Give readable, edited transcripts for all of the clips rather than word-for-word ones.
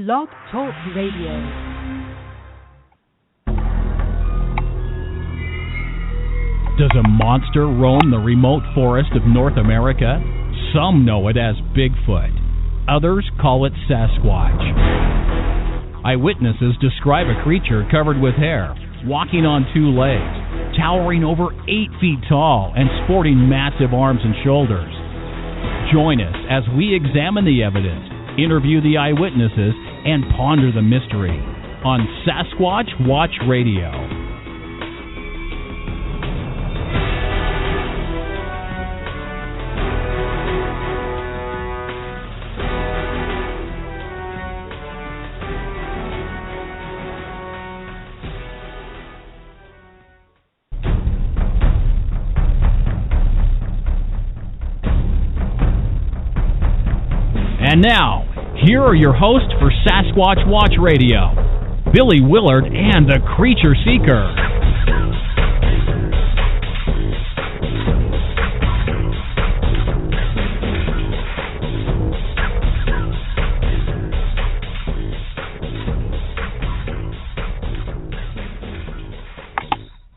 Blog Talk Radio. Does a monster roam the remote forest of North America? Some know it as Bigfoot. Others call it Sasquatch. Eyewitnesses describe a creature covered with hair, walking on two legs, towering over 8 feet tall, and sporting massive arms and shoulders. Join us as we examine the evidence, interview the eyewitnesses, and ponder the mystery on Sasquatch Watch Radio. And now, here are your hosts for Sasquatch Watch Radio, Billy Willard and the Creature Seeker.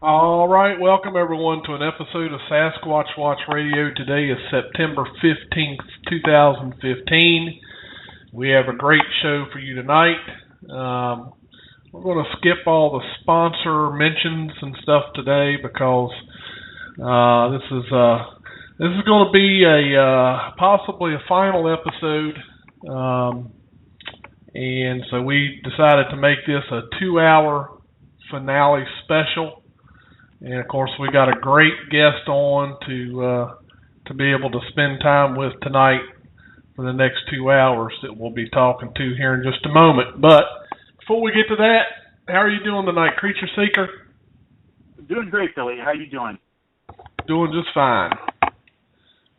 All right, welcome everyone to an episode of Sasquatch Watch Radio. Today is September 15th, 2015. We have a great show for you tonight. We're going to skip all the sponsor mentions and stuff today because this is going to be possibly a final episode, and so we decided to make this a 2-hour finale special. And of course, we got a great guest on to be able to spend time with tonight for the next 2 hours that we'll be talking to here in just a moment. But before we get to that, how are you doing tonight, Creature Seeker? Doing great, Billy. How you doing? Doing just fine.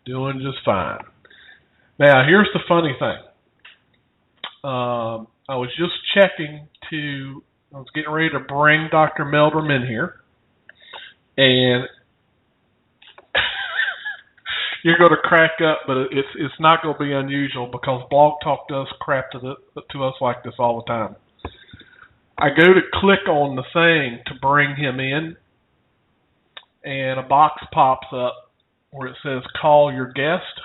Doing just fine. Now, here's the funny thing. I was just checking I was getting ready to bring Dr. Meldrum in here. And you're going to crack up, but it's not going to be unusual because Blog Talk does crap to us like this all the time. I go to click on the thing to bring him in, and a box pops up where it says "Call your guest,"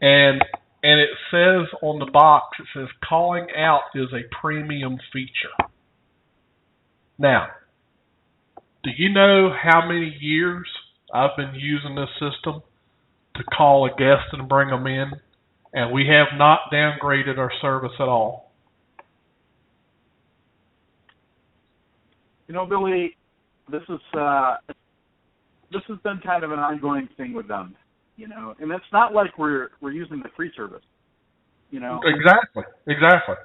and it says on the box, it says "Calling out is a premium feature." Now, do you know how many years I've been using this system to call a guest and bring them in, and we have not downgraded our service at all? You know, Billy, this has been kind of an ongoing thing with them, you know, and it's not like we're using the free service, you know. Exactly.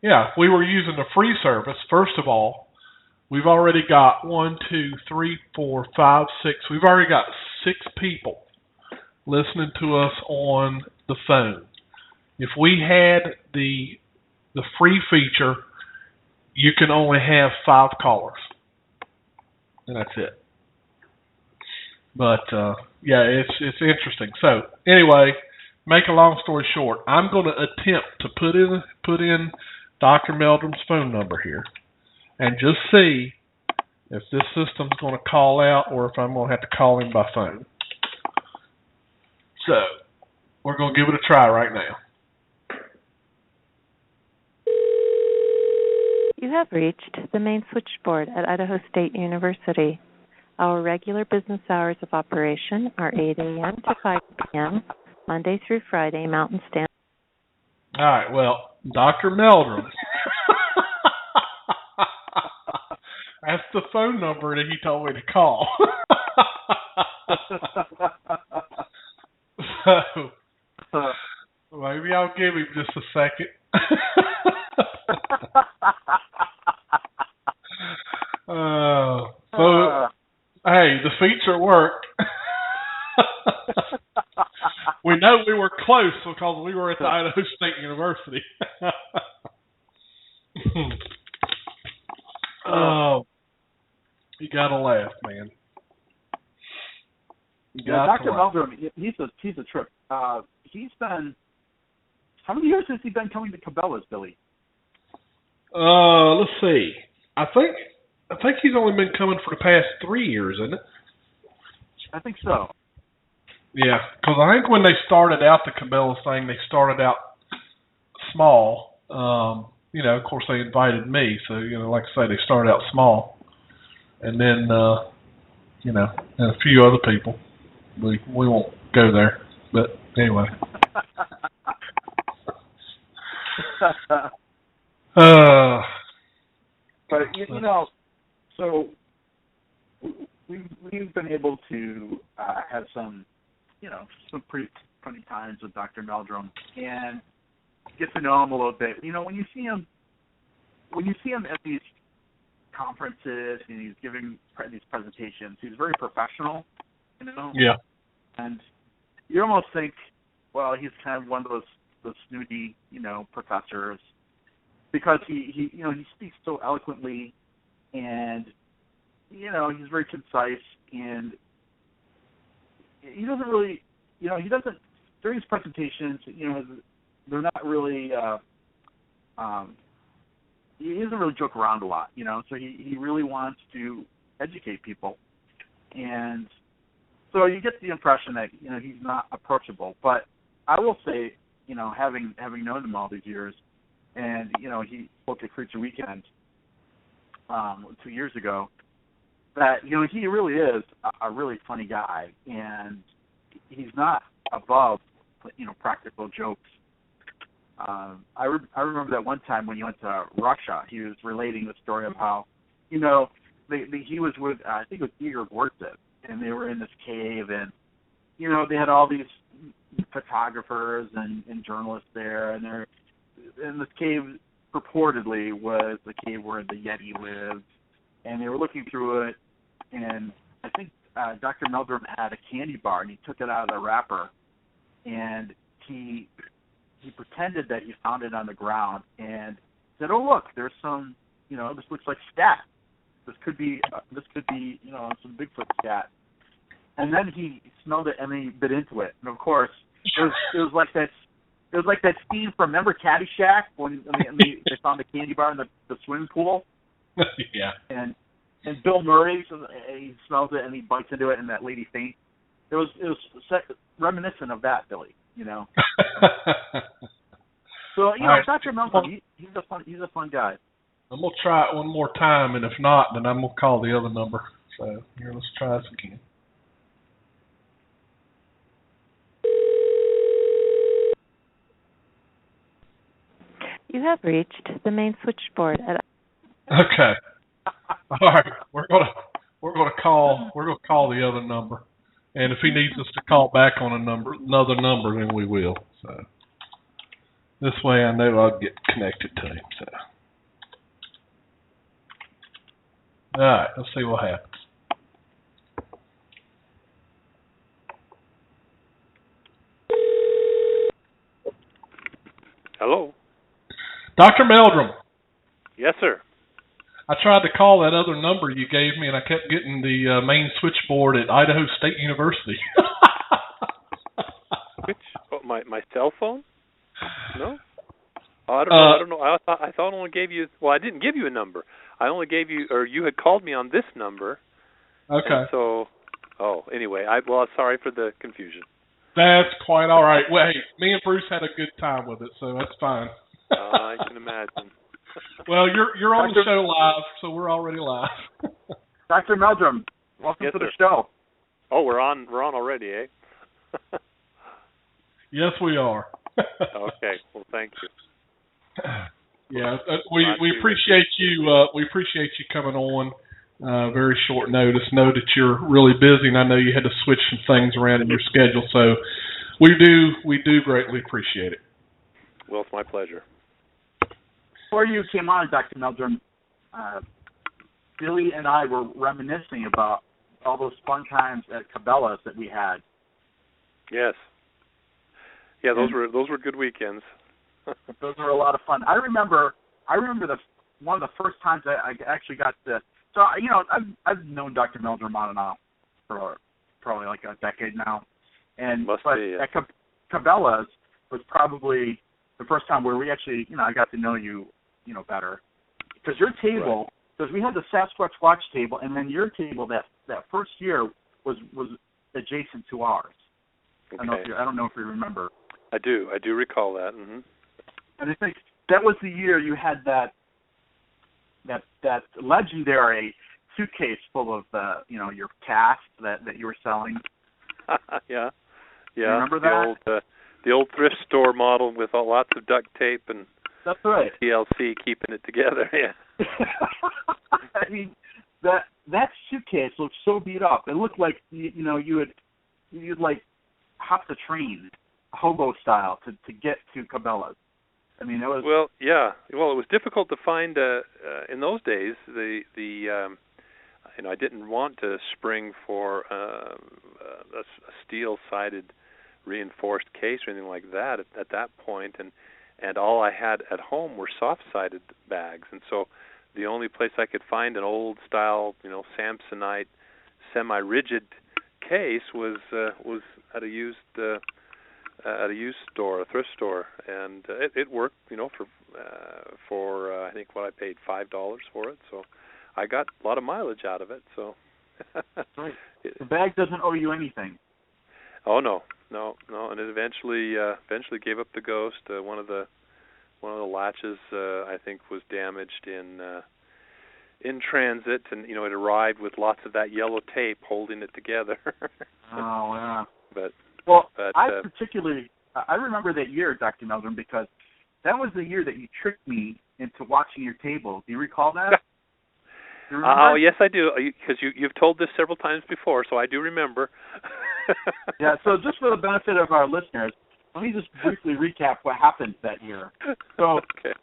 Yeah, if we were using the free service, first of all, we've already got 1, 2, 3, 4, 5, 6. We've already got 6 people listening to us on the phone. If we had the free feature, you can only have 5 callers, and that's it. But yeah, it's interesting. So anyway, make a long story short, I'm going to attempt to put in Dr. Meldrum's phone number here, and just see if this system's going to call out or if I'm going to have to call him by phone. So, we're going to give it a try right now. You have reached the main switchboard at Idaho State University. Our regular business hours of operation are 8 a.m. to 5 p.m., Monday through Friday, Mountain Standard. All right, well, Dr. Meldrum. That's the phone number that he told me to call. So, maybe I'll give him just a second. Hey, the feature worked. We know we were close because we were at the Idaho State University. Oh, you gotta laugh, man. Yeah, Dr. Meldrum, he's a trip. He's been How many years has he been coming to Cabela's, Billy? Let's see. I think he's only been coming for the past 3 years, isn't it? I think so. Yeah, because I think when they started out the Cabela's thing, they started out small. Of course, they invited me, so like I say, they started out small, and then and a few other people. We won't go there, but anyway. But so we've been able to have some pretty funny times with Dr. Meldrum and get to know him a little bit. When you see him at these conferences and he's giving these presentations, he's very professional. Yeah. And you almost think, well, he's kind of one of those snooty, professors, because he speaks so eloquently, and he's very concise, and he doesn't really, during his presentations, they're not really, he doesn't really joke around a lot, so he really wants to educate people, and so you get the impression that he's not approachable. But I will say, having known him all these years, and he spoke at Creature Weekend 2 years ago, that he really is a really funny guy, and he's not above practical jokes. I remember that one time when he went to Russia, he was relating the story of how he was with I think it was Igor Gortsev, and they were in this cave, and they had all these photographers and journalists there, and this cave purportedly was the cave where the Yeti lived, and they were looking through it, and I think Dr. Meldrum had a candy bar, and he took it out of the wrapper, and he pretended that he found it on the ground, and said, "Oh, look, there's some, this looks like scat. This could be some Bigfoot scat." And then he smelled it, and then he bit into it. And of course, it was like that scene from, remember Caddyshack when they found the candy bar in the swimming pool? Yeah. And Bill Murray, he smells it and he bites into it, and that lady faints. It was reminiscent of that, Billy. So right. Dr. Meldrum, he's a fun guy. I'm gonna try it one more time, and if not, then I'm gonna call the other number. So here, let's try this again. You have reached the main switchboard at. Okay. All right. We're gonna call the other number, and if he needs us to call back on another number, then we will. So this way, I know I'll get connected to him. So all right. Let's see what happens. Hello. Dr. Meldrum. Yes, sir. I tried to call that other number you gave me, and I kept getting the main switchboard at Idaho State University. Which? Oh, my cell phone? No. Oh, I don't know. I thought I only gave you. Well, I didn't give you a number. I only gave you, or you had called me on this number. Okay. And so, anyway, sorry for the confusion. That's quite all right. Well, hey, me and Bruce had a good time with it, so that's fine. I can imagine. Well, you're on the show live, so we're already live. Dr. Meldrum, welcome to the show. Oh, we're on already, eh? Yes, we are. Okay. Well, thank you. Yeah, we appreciate you. We appreciate you coming on. Very short notice. Know that you're really busy, and I know you had to switch some things around in your schedule. So we do greatly appreciate it. Well, it's my pleasure. Before you came on, Dr. Meldrum, Billy and I were reminiscing about all those fun times at Cabela's that we had. Yes. Yeah, those were good weekends. Those were a lot of fun. I remember one of the first times I actually got to. So I've known Dr. Meldrum on and off for probably like a decade now, and Must be, yeah. at Cabela's was probably the the first time where we actually, I got to know you, better. Because your table, because we had the Sasquatch watch table, and then your table that first year was adjacent to ours. Okay. I don't know if you remember. I do recall that. Mm-hmm. And I think that was the year you had that legendary suitcase full of your cast that you were selling. Yeah. You remember that? The old thrift store model with lots of duct tape and that's right. TLC keeping it together. Yeah. I mean, that suitcase looked so beat up. It looked like you'd like hop the train, hobo style, to get to Cabela's. I mean, it was. Well, yeah. Well, it was difficult to find in those days. I didn't want to spring for a steel-sided reinforced case or anything like that at that point, and all I had at home were soft-sided bags, and so the only place I could find an old-style, Samsonite, semi-rigid case was at a used store, a thrift store, and it worked, for I think what I paid $5 for it, so I got a lot of mileage out of it. So right. The bag doesn't owe you anything. Oh no, and it eventually gave up the ghost. One of the latches I think was damaged in transit, and it arrived with lots of that yellow tape holding it together. Oh yeah. But I remember that year, Dr. Meldrum, because that was the year that you tricked me into watching your table. Do you recall that? Oh, yes, I do, because you've told this several times before, so I do remember. Yeah, so just for the benefit of our listeners, let me just briefly recap what happened that year. So, okay.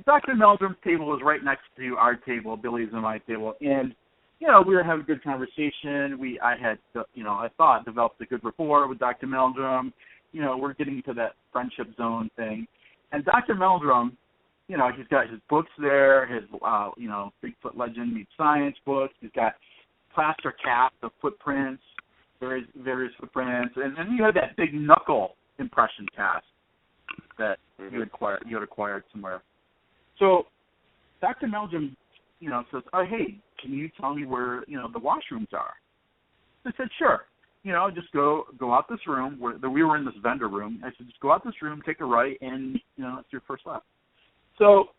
Dr. Meldrum's table was right next to our table, Billy's and my table, and, we were having a good conversation. I had, I thought, developed a good rapport with Dr. Meldrum. We're getting to that friendship zone thing. And Dr. Meldrum, he's got his books there, his, Bigfoot Legend Meets Science books. He's got plaster casts of footprints, various footprints. And then you had that big knuckle impression cast that you had acquired somewhere. So Dr. Meldrum, says, oh, hey, can you tell me where, the washrooms are? I said, sure. Just go out this room. We were in this vendor room. I said, just go out this room, take a right, and, it's your first left. So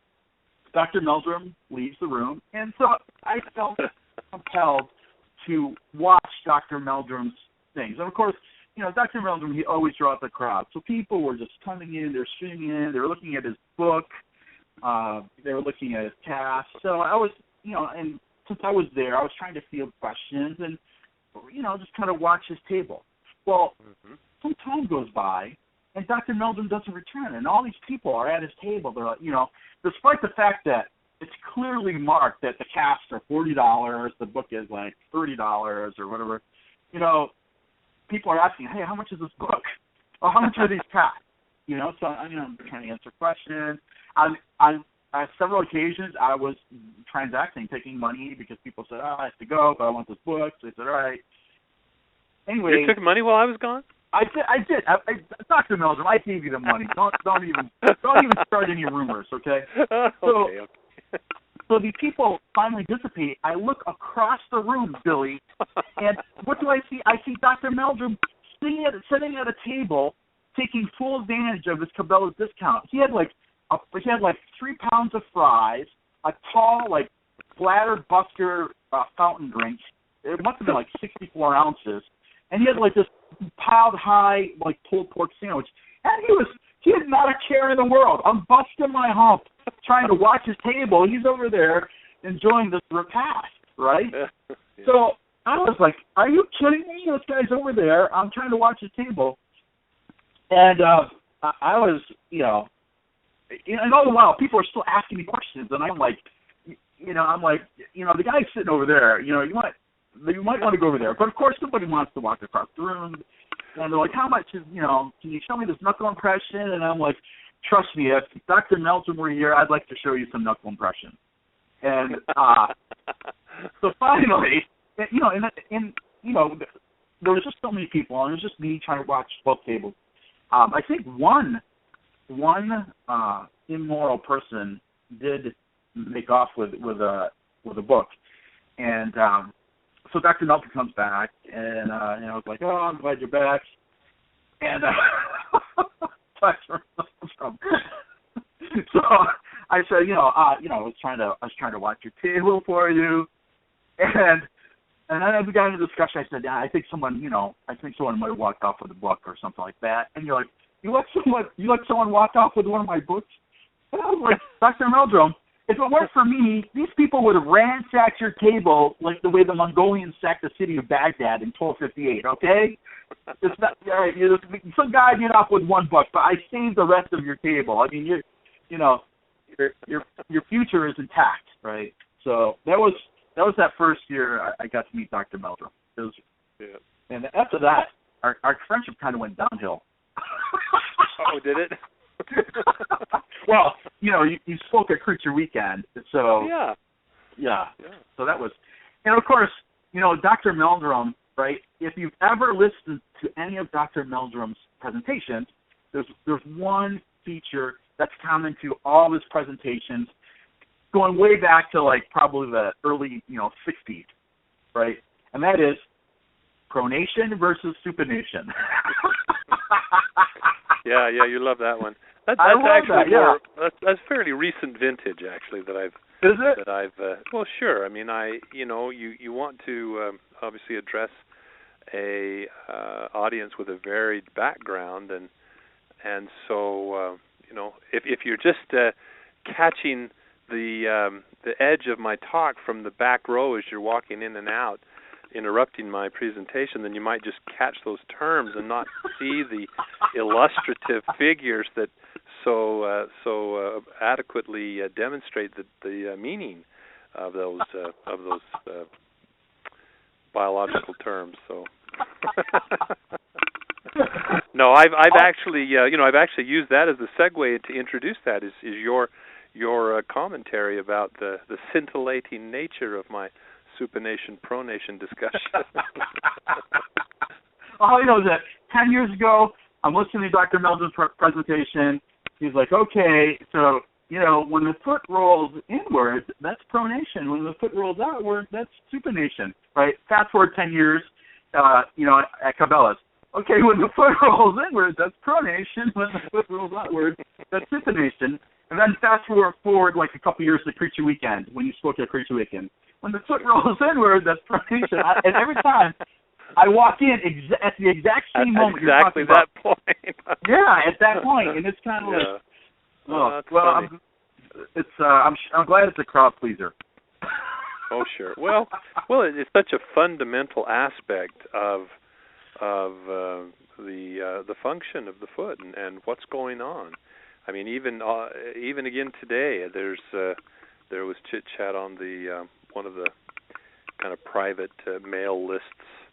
Dr. Meldrum leaves the room, and so I felt compelled to watch Dr. Meldrum's things. And, of course, Dr. Meldrum, he always draws the crowd. So people were just coming in, they're streaming in, they were looking at his book, they were looking at his cast. So I was, and since I was there, I was trying to field questions and, just kind of watch his table. Well, some time goes by, and Dr. Meldrum doesn't return, and all these people are at his table. They're like, despite the fact that it's clearly marked that the casts are $40, the book is like $30 or whatever, people are asking, hey, how much is this book? Or how much are these casts? So I'm trying to answer questions. On several occasions, I was transacting, taking money because people said, oh, I have to go, but I want this book. So I said, all right. Anyway, you took money while I was gone? I did. Dr. Meldrum, I gave you the money. Don't even start any rumors, okay? Okay. So the people finally dissipate. I look across the room, Billy, and what do I see? I see Dr. Meldrum sitting at a table, taking full advantage of his Cabela's discount. He had like 3 pounds of fries, a tall bladder buster fountain drink. It must have been 64 ounces, and he had this piled high pulled pork sandwich, and he had not a care in the world. I'm busting my hump trying to watch his table. He's over there enjoying this repast, right? Yeah. So I was like, are you kidding me? This guy's over there. I'm trying to watch his table. And I was, and all the while people are still asking me questions, and I'm like, the guy's sitting over there, you might want to go over there. But of course somebody wants to walk across the room. And they're like, how much is, can you show me this knuckle impression? And I'm like, trust me, if Dr. Meldrum were here, I'd like to show you some knuckle impression. And so finally, there was just so many people, and it was just me trying to watch both tables. I think one one immoral person did make off with a book, and so Dr. Meldrum comes back, and I was like, oh, I'm glad you're back, and Dr. Meldrum. So I said, I was trying to watch your table for you, and then as we got into discussion, I said, yeah, I think someone might have walked off with a book or something like that. And you're like, you let someone walk off with one of my books? And I was like, Dr. Meldrum, if it weren't for me, these people would have ransacked your table like the way the Mongolians sacked the city of Baghdad in 1258. Okay, it's not all right. Some guy get off with one book, but I saved the rest of your table. I mean, your future is intact, right? So that was that first year I got to meet Dr. Meldrum. And after that, our friendship kind of went downhill. Oh, did it? Well, you spoke at Creature Weekend, so yeah. So that was, and of course, Dr. Meldrum, right? If you've ever listened to any of Dr. Meldrum's presentations, there's one feature that's common to all his presentations, going way back to like probably the early 60s, right? And that is pronation versus supination. Yeah, you love that one. That's that's fairly recent vintage, actually. Is it? Well, sure. I mean, you want to obviously address a audience with a varied background, and so if you're just catching the edge of my talk from the back row as you're walking in and out, interrupting my presentation, then you might just catch those terms and not see the illustrative figures that so adequately demonstrate the meaning of those biological terms. So no, I've actually used that as the segue to introduce that is your commentary about the scintillating nature of my supination pronation discussion. All I know is that 10 years ago, I'm listening to Dr. Meldrum's presentation. He's like, okay, so, when the foot rolls inward, that's pronation. When the foot rolls outward, that's supination, right? Fast forward 10 years, at Cabela's. Okay, when the foot rolls inward, that's pronation. When the foot rolls outward, that's supination. And then fast forward like a couple years to Creature Weekend, when you spoke at Creature Weekend. When the foot rolls inward, that's pronation. And every time I walk in at the exact same moment you're talking about. Exactly that point. Yeah, at that point. And it's kind of like, I'm glad it's a crowd pleaser. Oh, sure. Well, it's such a fundamental aspect of the function of the foot and what's going on. I mean, even again today, there was chit chat on the one of the kind of private mail lists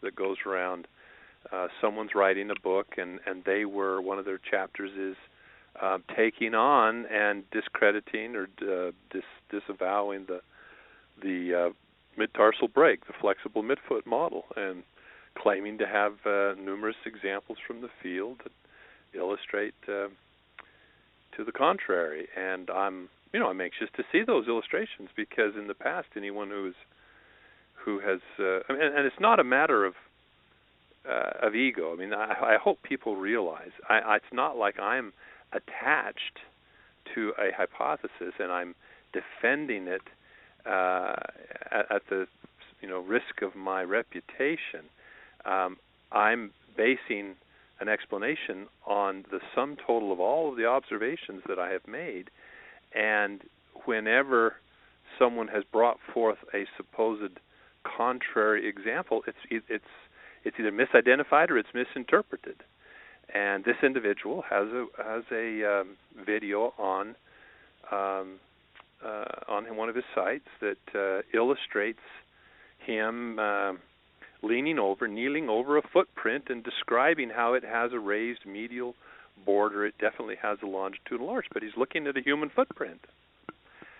that goes around. Someone's writing a book, and one of their chapters is taking on and discrediting or disavowing the mid-tarsal break, the flexible midfoot model, and claiming to have numerous examples from the field that illustrate to the contrary. And I'm anxious to see those illustrations, because in the past, anyone who has and it's not a matter of ego. I mean, I hope people realize it's not like I'm attached to a hypothesis and I'm defending it at the risk of my reputation. I'm basing an explanation on the sum total of all of the observations that I have made, and whenever someone has brought forth a supposed contrary example, it's either misidentified or it's misinterpreted. And this individual has a video on one of his sites that illustrates him kneeling over a footprint and describing how it has a raised medial border. It definitely has a longitudinal arch, but he's looking at a human footprint.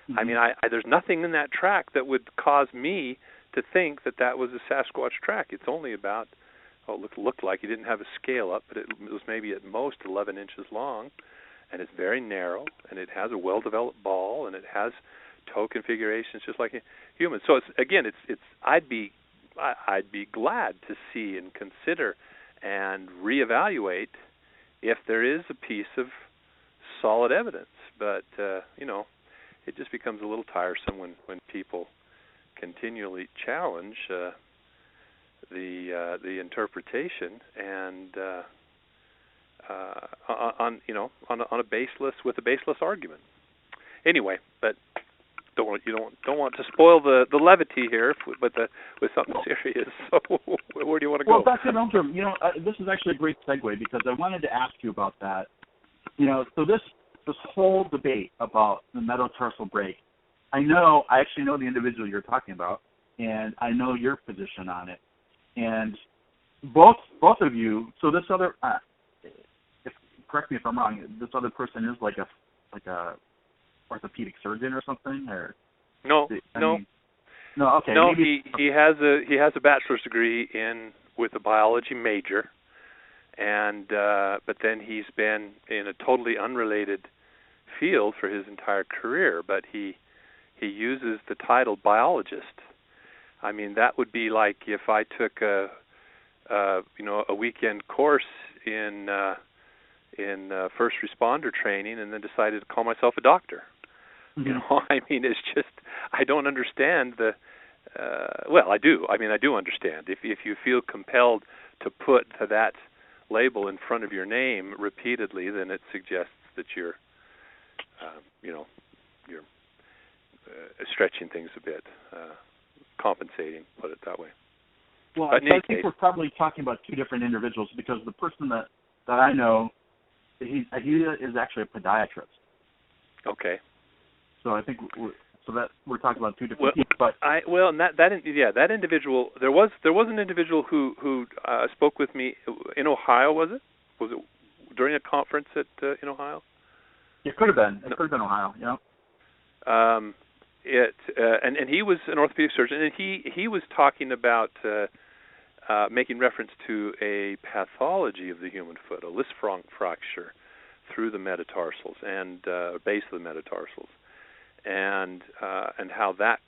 Mm-hmm. I mean, there's nothing in that track that would cause me to think that was a Sasquatch track. It's only about, it looked like he didn't have a scale up, but it was maybe at most 11 inches long. and it's very narrow, and it has a well-developed ball, and it has toe configurations just like a human. So I'd be glad to see and consider and reevaluate if there is a piece of solid evidence. But it just becomes a little tiresome when people continually challenge the interpretation and on a baseless argument. Anyway, but don't want to spoil the levity here with something serious. So where do you want to go? Well, Dr. Meldrum, this is actually a great segue because I wanted to ask you about that. So this whole debate about the metatarsal break, I actually know the individual you're talking about, and I know your position on it. And both of you. So this other, correct me if I'm wrong. This other person is like a orthopedic surgeon or something, or no. Okay. No, he has a bachelor's degree with a biology major, and but then he's been in a totally unrelated field for his entire career. But he uses the title biologist. I mean, that would be like if I took a weekend course in first responder training and then decided to call myself a doctor. Mm-hmm. I mean, it's just I don't understand the. Well, I do. I mean, I do understand. If you feel compelled to put that label in front of your name repeatedly, then it suggests that you're stretching things a bit, compensating, put it that way. Well, I think we're probably talking about two different individuals because the person that I know, he is actually a podiatrist. Okay. So I think we're talking about two different people. But that individual, there was an individual who spoke with me in Ohio. Was it during a conference in Ohio? It could have been. It could have been Ohio. Yeah. And he was an orthopedic surgeon, and he was talking about making reference to a pathology of the human foot, a Lisfranc fracture through the metatarsals and base of the metatarsals, and how that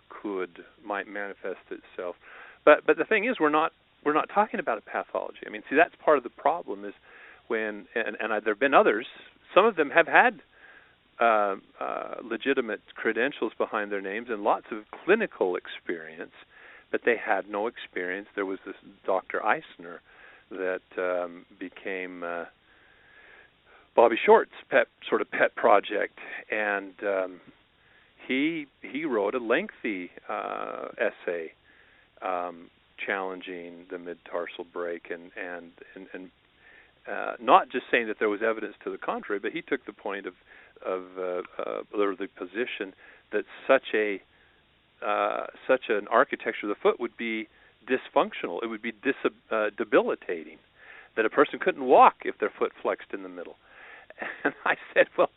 might manifest itself. But the thing is, we're not talking about a pathology. I mean, see, that's part of the problem is when and there have been others. Some of them have had legitimate credentials behind their names and lots of clinical experience, but they had no experience. There was this Dr. Eisner that became Bobby Short's pet project, and he wrote a lengthy essay challenging the mid-tarsal break and not just saying that there was evidence to the contrary, but he took the point of the position that such an architecture of the foot would be dysfunctional. It would be debilitating, that a person couldn't walk if their foot flexed in the middle. And I said, well,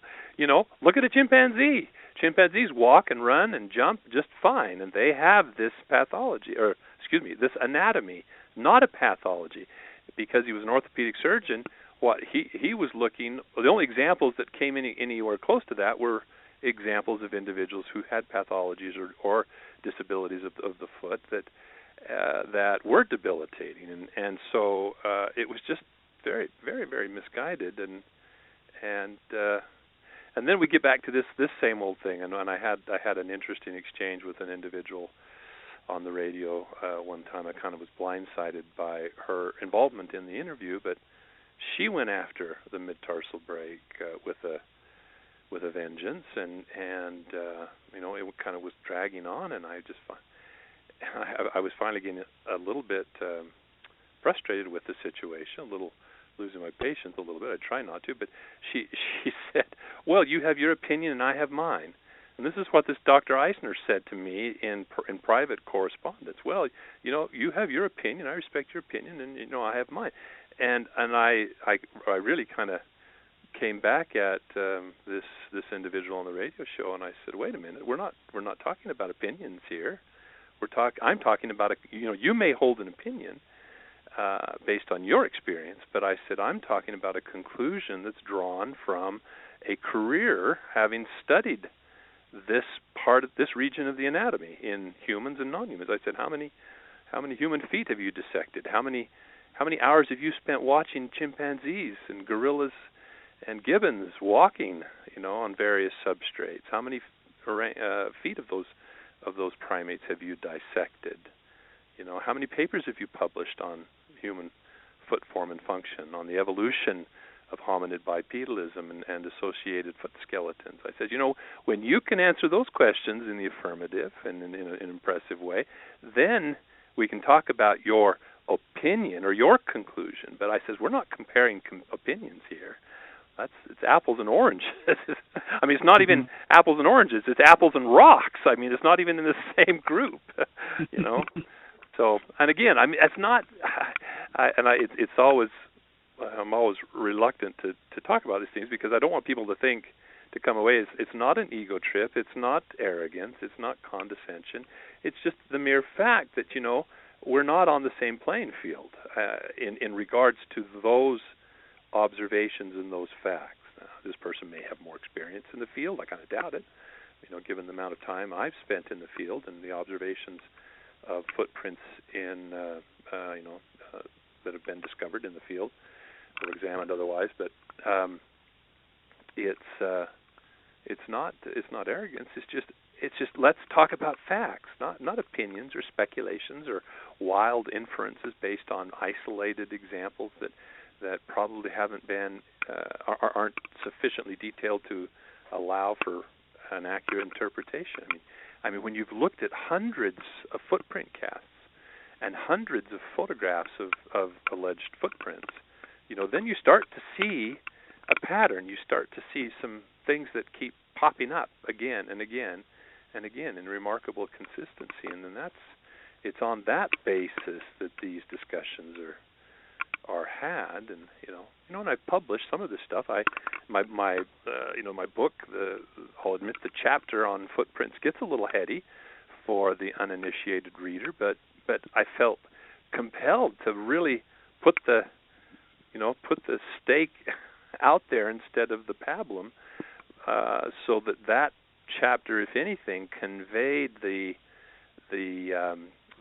look at a chimpanzee. Chimpanzees walk and run and jump just fine, and they have this this anatomy, not a pathology. Because he was an orthopedic surgeon, what he was looking, the only examples that came anywhere close to that were examples of individuals who had pathologies or disabilities of the foot that were debilitating, and so it was just very, very, very misguided, and then we get back to this same old thing, and I had an interesting exchange with an individual on the radio one time. I kind of was blindsided by her involvement in the interview, but she went after the mid-tarsal break with a vengeance, and it kind of was dragging on, and I was finally getting a little bit frustrated with the situation, a little losing my patience a little bit. I try not to, but she said, "Well, you have your opinion and I have mine." And this is what this Dr. Eisner said to me in private correspondence. Well, you have your opinion, I respect your opinion, and I have mine. And I really kind of came back at this individual on the radio show, and I said, wait a minute, we're not talking about opinions here. I'm talking about you may hold an opinion based on your experience, but I said I'm talking about a conclusion that's drawn from a career having studied this region of the anatomy in humans and non-humans. I said, how many human feet have you dissected? How many hours have you spent watching chimpanzees and gorillas and gibbons walking, on various substrates? How many feet of those primates have you dissected? How many papers have you published on human foot form and function, on the evolution of hominid bipedalism and associated foot skeletons? I said, when you can answer those questions in the affirmative and in an impressive way, then we can talk about your opinion or your conclusion. But I says, we're not comparing opinions here. It's apples and oranges. I mean, it's not even apples and oranges. It's apples and rocks. I mean, it's not even in the same group, So, and again, I mean, it's not, it's always, I'm always reluctant to talk about these things because I don't want people to come away. It's not an ego trip. It's not arrogance. It's not condescension. It's just the mere fact that, we're not on the same playing field in regards to those observations and those facts. Now, this person may have more experience in the field. I kind of doubt it, given the amount of time I've spent in the field and the observations of footprints in, that have been discovered in the field or examined otherwise. But it's not arrogance. It's just let's talk about facts, not opinions or speculations or wild inferences based on isolated examples that probably haven't been aren't sufficiently detailed to allow for an accurate interpretation. I mean, when you've looked at hundreds of footprint casts and hundreds of photographs of alleged footprints, then you start to see a pattern. You start to see some things that keep popping up again and again and again in remarkable consistency. And then it's on that basis that these discussions are had. And and I've published some of this stuff. My book, I'll admit the chapter on footprints gets a little heady for the uninitiated reader, but I felt compelled to really put the stake out there instead of the pablum, so that chapter, if anything, conveyed the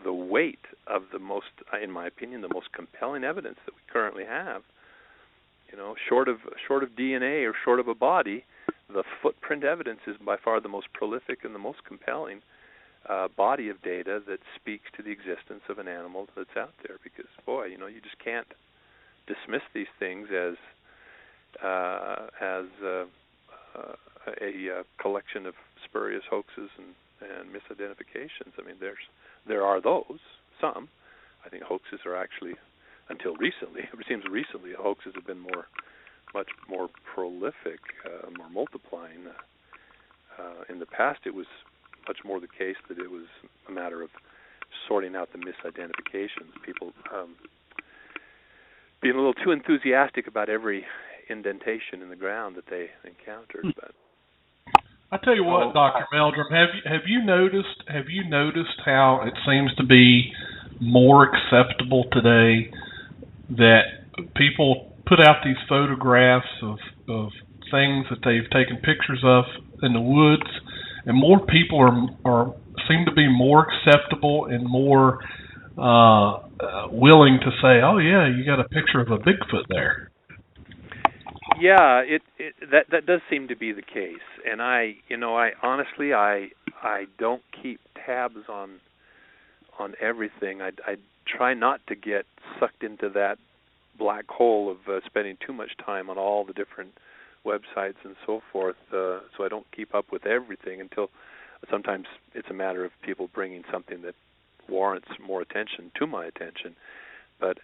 weight of the most, in my opinion, the most compelling evidence that we currently have. Short of DNA or short of a body, the footprint evidence is by far the most prolific and the most compelling body of data that speaks to the existence of an animal that's out there. Because, boy, you just can't dismiss these things as a collection of spurious hoaxes and misidentifications. I mean, there are those, some. I think hoaxes are actually, until recently, it seems recently, hoaxes have been much more prolific, more multiplying. In the past, it was much more the case that it was a matter of sorting out the misidentifications. People being a little too enthusiastic about every indentation in the ground that they encountered. But I tell you what, Dr. Meldrum, have you noticed how it seems to be more acceptable today that people put out these photographs of things that they've taken pictures of in the woods, and more people seem to be more acceptable and more willing to say, "Oh yeah, you got a picture of a Bigfoot there." Yeah, that does seem to be the case, and I honestly don't keep tabs on everything. I try not to get sucked into that black hole of spending too much time on all the different websites and so forth, so I don't keep up with everything until sometimes it's a matter of people bringing something that warrants more attention to my attention.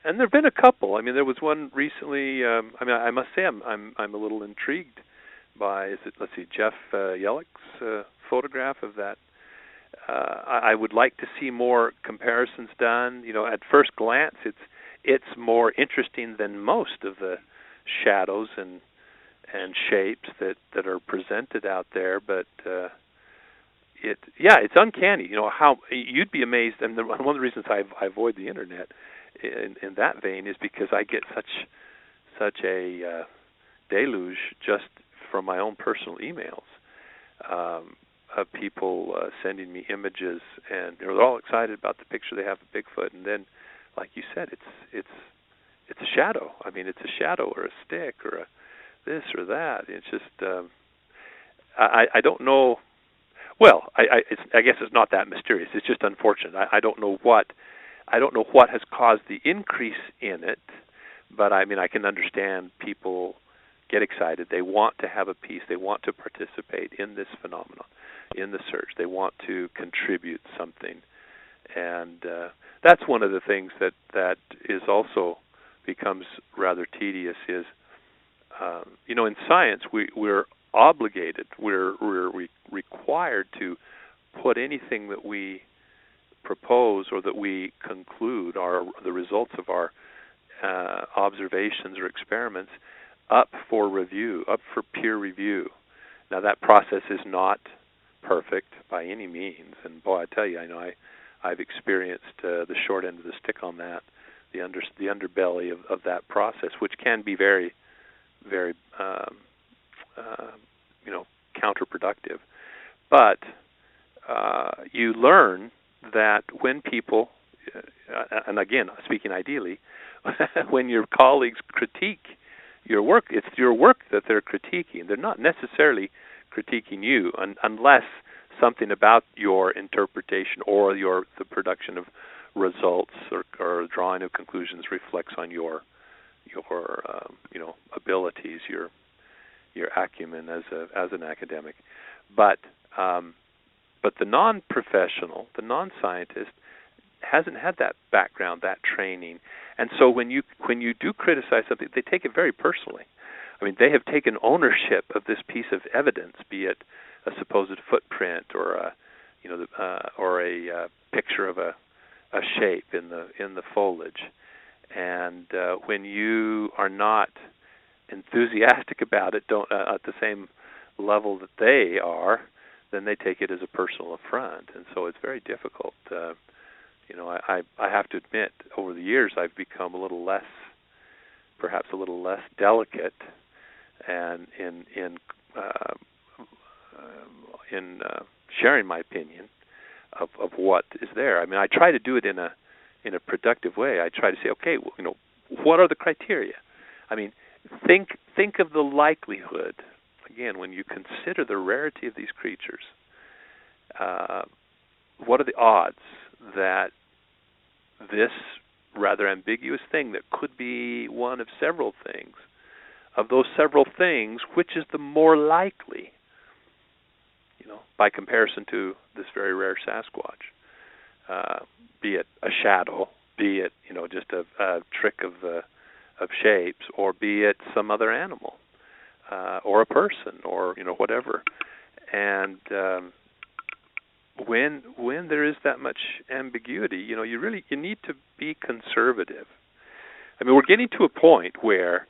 And there've been a couple. I mean, there was one recently. I must say I'm a little intrigued by Jeff Yellick's photograph of that. I would like to see more comparisons done. At first glance, it's more interesting than most of the shadows and shapes that are presented out there. But it's uncanny. How you'd be amazed. And one of the reasons I avoid the internet in that vein is because I get such a deluge just from my own personal emails of people sending me images, and they're all excited about the picture they have of Bigfoot, and then, like you said, it's a shadow. I mean, it's a shadow or a stick or a this or that. It's just I don't know. Well, I guess it's not that mysterious. It's just unfortunate. I don't know what has caused the increase in it, but I mean, I can understand people get excited. They want to have a piece. They want to participate in this phenomenon, in the search. They want to contribute something, and that's one of the things that is also becomes rather tedious. Is in science we're obligated, we're required to put anything that we propose or that we conclude are the results of our observations or experiments up for review, up for peer review. Now that process is not perfect by any means, and boy, I tell you, I know I've experienced the short end of the stick on that, the underbelly of that process, which can be very, very counterproductive. But you learn that when people, and again, speaking ideally, when your colleagues critique your work, it's your work that they're critiquing. They're not necessarily critiquing you unless something about your interpretation or the production of results or drawing of conclusions reflects on your abilities, your acumen as an academic. But the non-professional, the non-scientist, hasn't had that background, that training, and so when you do criticize something, they take it very personally. I mean, they have taken ownership of this piece of evidence, be it a supposed footprint or a picture of a shape in the foliage, and when you are not enthusiastic about it, don't at the same level that they are, then they take it as a personal affront, and so it's very difficult. I have to admit, over the years, I've become perhaps a little less delicate, and in sharing my opinion of what is there. I mean, I try to do it in a productive way. I try to say, okay, what are the criteria? I mean, think of the likelihood. Again, when you consider the rarity of these creatures, what are the odds that this rather ambiguous thing that could be one of several things, of those several things, which is the more likely, by comparison to this very rare Sasquatch, be it a shadow, be it just a trick of shapes, or be it some other animal, or a person, or whatever. And when there is that much ambiguity, you need to be conservative. I mean, we're getting to a point where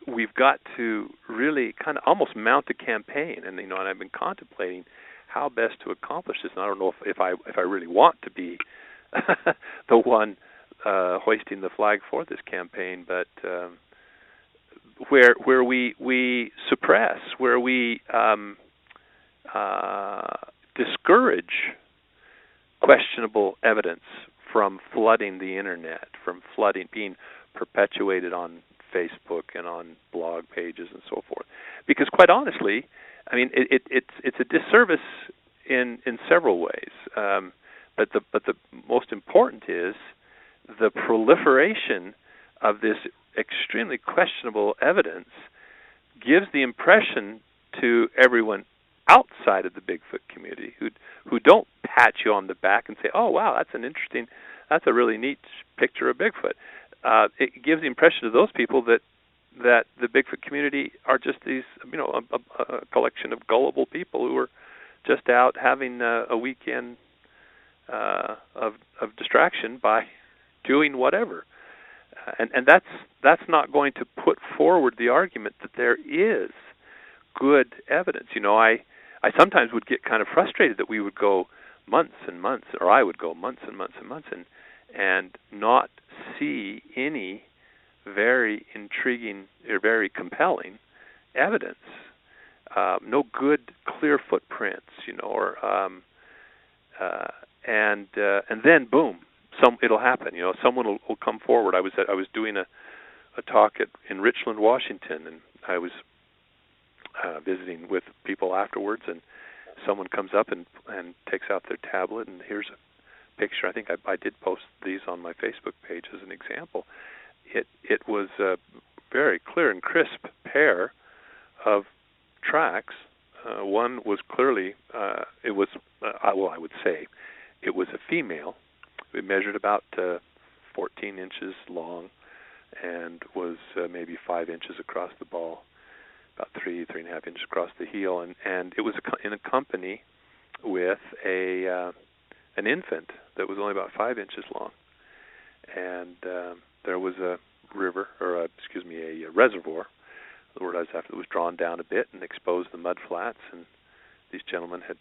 we've got to really kind of almost mount a campaign, and and I've been contemplating how best to accomplish this. And I don't know if I really want to be the one hoisting the flag for this campaign, but where we suppress, where we discourage questionable evidence from flooding the internet, from being perpetuated on Facebook and on blog pages and so forth. Because quite honestly, I mean, it's a disservice in several ways. But the most important is the proliferation of this extremely questionable evidence gives the impression to everyone outside of the Bigfoot community who don't pat you on the back and say, "Oh, wow, that's a really neat picture of Bigfoot." It gives the impression to those people that the Bigfoot community are just these, a collection of gullible people who are just out having a weekend of distraction by doing whatever. And that's not going to put forward the argument that there is good evidence. I sometimes would get kind of frustrated that we would go months and months, or I would go months and months and months, and not see any very intriguing or very compelling evidence, no good clear footprints, and then boom, it'll happen. Someone will come forward. I was doing a talk in Richland, Washington, and I was visiting with people afterwards, and someone comes up and takes out their tablet, and here's a picture. I think I did post these on my Facebook page as an example. It was a very clear and crisp pair of tracks. One was clearly I would say it was a female. It measured about 14 inches long and was maybe 5 inches across the ball, about 3.5 inches across the heel, and it was in a company with an infant that was only about 5 inches long, and there was a reservoir. The word I was after, that was drawn down a bit and exposed the mud flats, and these gentlemen had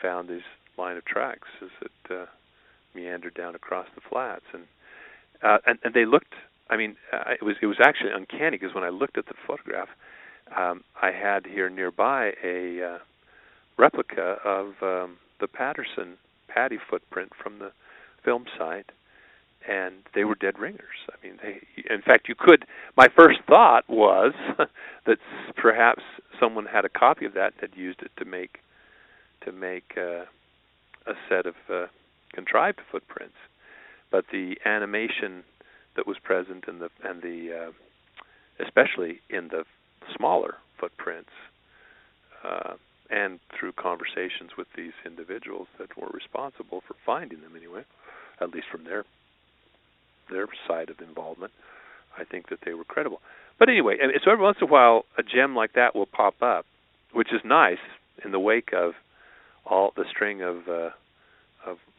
found this line of tracks as it meandered down across the flats, and they looked. I mean, it was actually uncanny, because when I looked at the photograph, I had here nearby a replica of the Patterson Patty footprint from the film site, and they were dead ringers. I mean, in fact, you could. My first thought was that perhaps someone had a copy of that and had used it to make a set of contrived footprints. But the animation that was present and the especially in the smaller footprints, and through conversations with these individuals that were responsible for finding them anyway, at least from their side of involvement, I think that they were credible. But anyway, so every once in a while a gem like that will pop up, which is nice in the wake of all the string of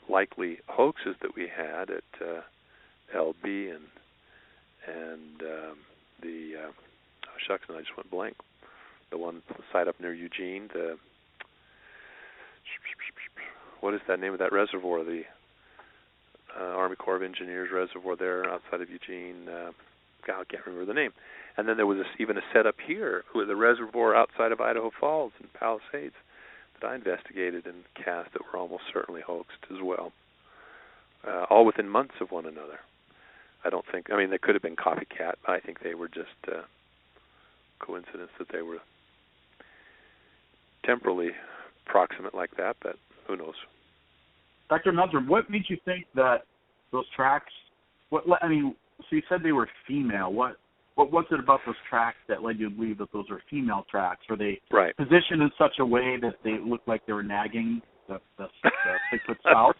likely hoaxes that we had at LB and the shucks, and I just went blank. The one site up near Eugene, what is that name of that reservoir? The Army Corps of Engineers reservoir there outside of Eugene. I can't remember the name. And then there was even a setup here with a reservoir outside of Idaho Falls and Palisades that I investigated and cast that were almost certainly hoaxed as well, all within months of one another. They could have been copycat. I think they were just coincidence that they were temporally proximate like that, but who knows? Dr. Meldrum, what made you think that those tracks, so you said they were female. What was it about those tracks that led you to believe that those were female tracks? Were they positioned in such a way that they looked like they were nagging the 6-foot spouse?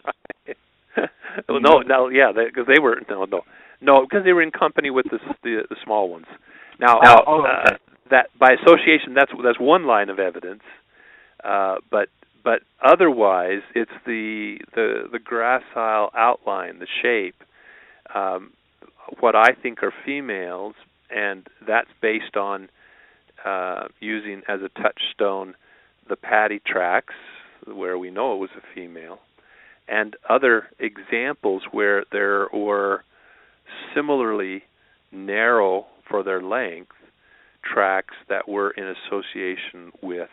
Because they were because they were in company with the small ones. Now, that by association, that's one line of evidence, but otherwise, it's the gracile outline, the shape. What I think are females, and that's based on using as a touchstone the Patty tracks, where we know it was a female, and other examples where there were similarly narrow for their length tracks that were in association with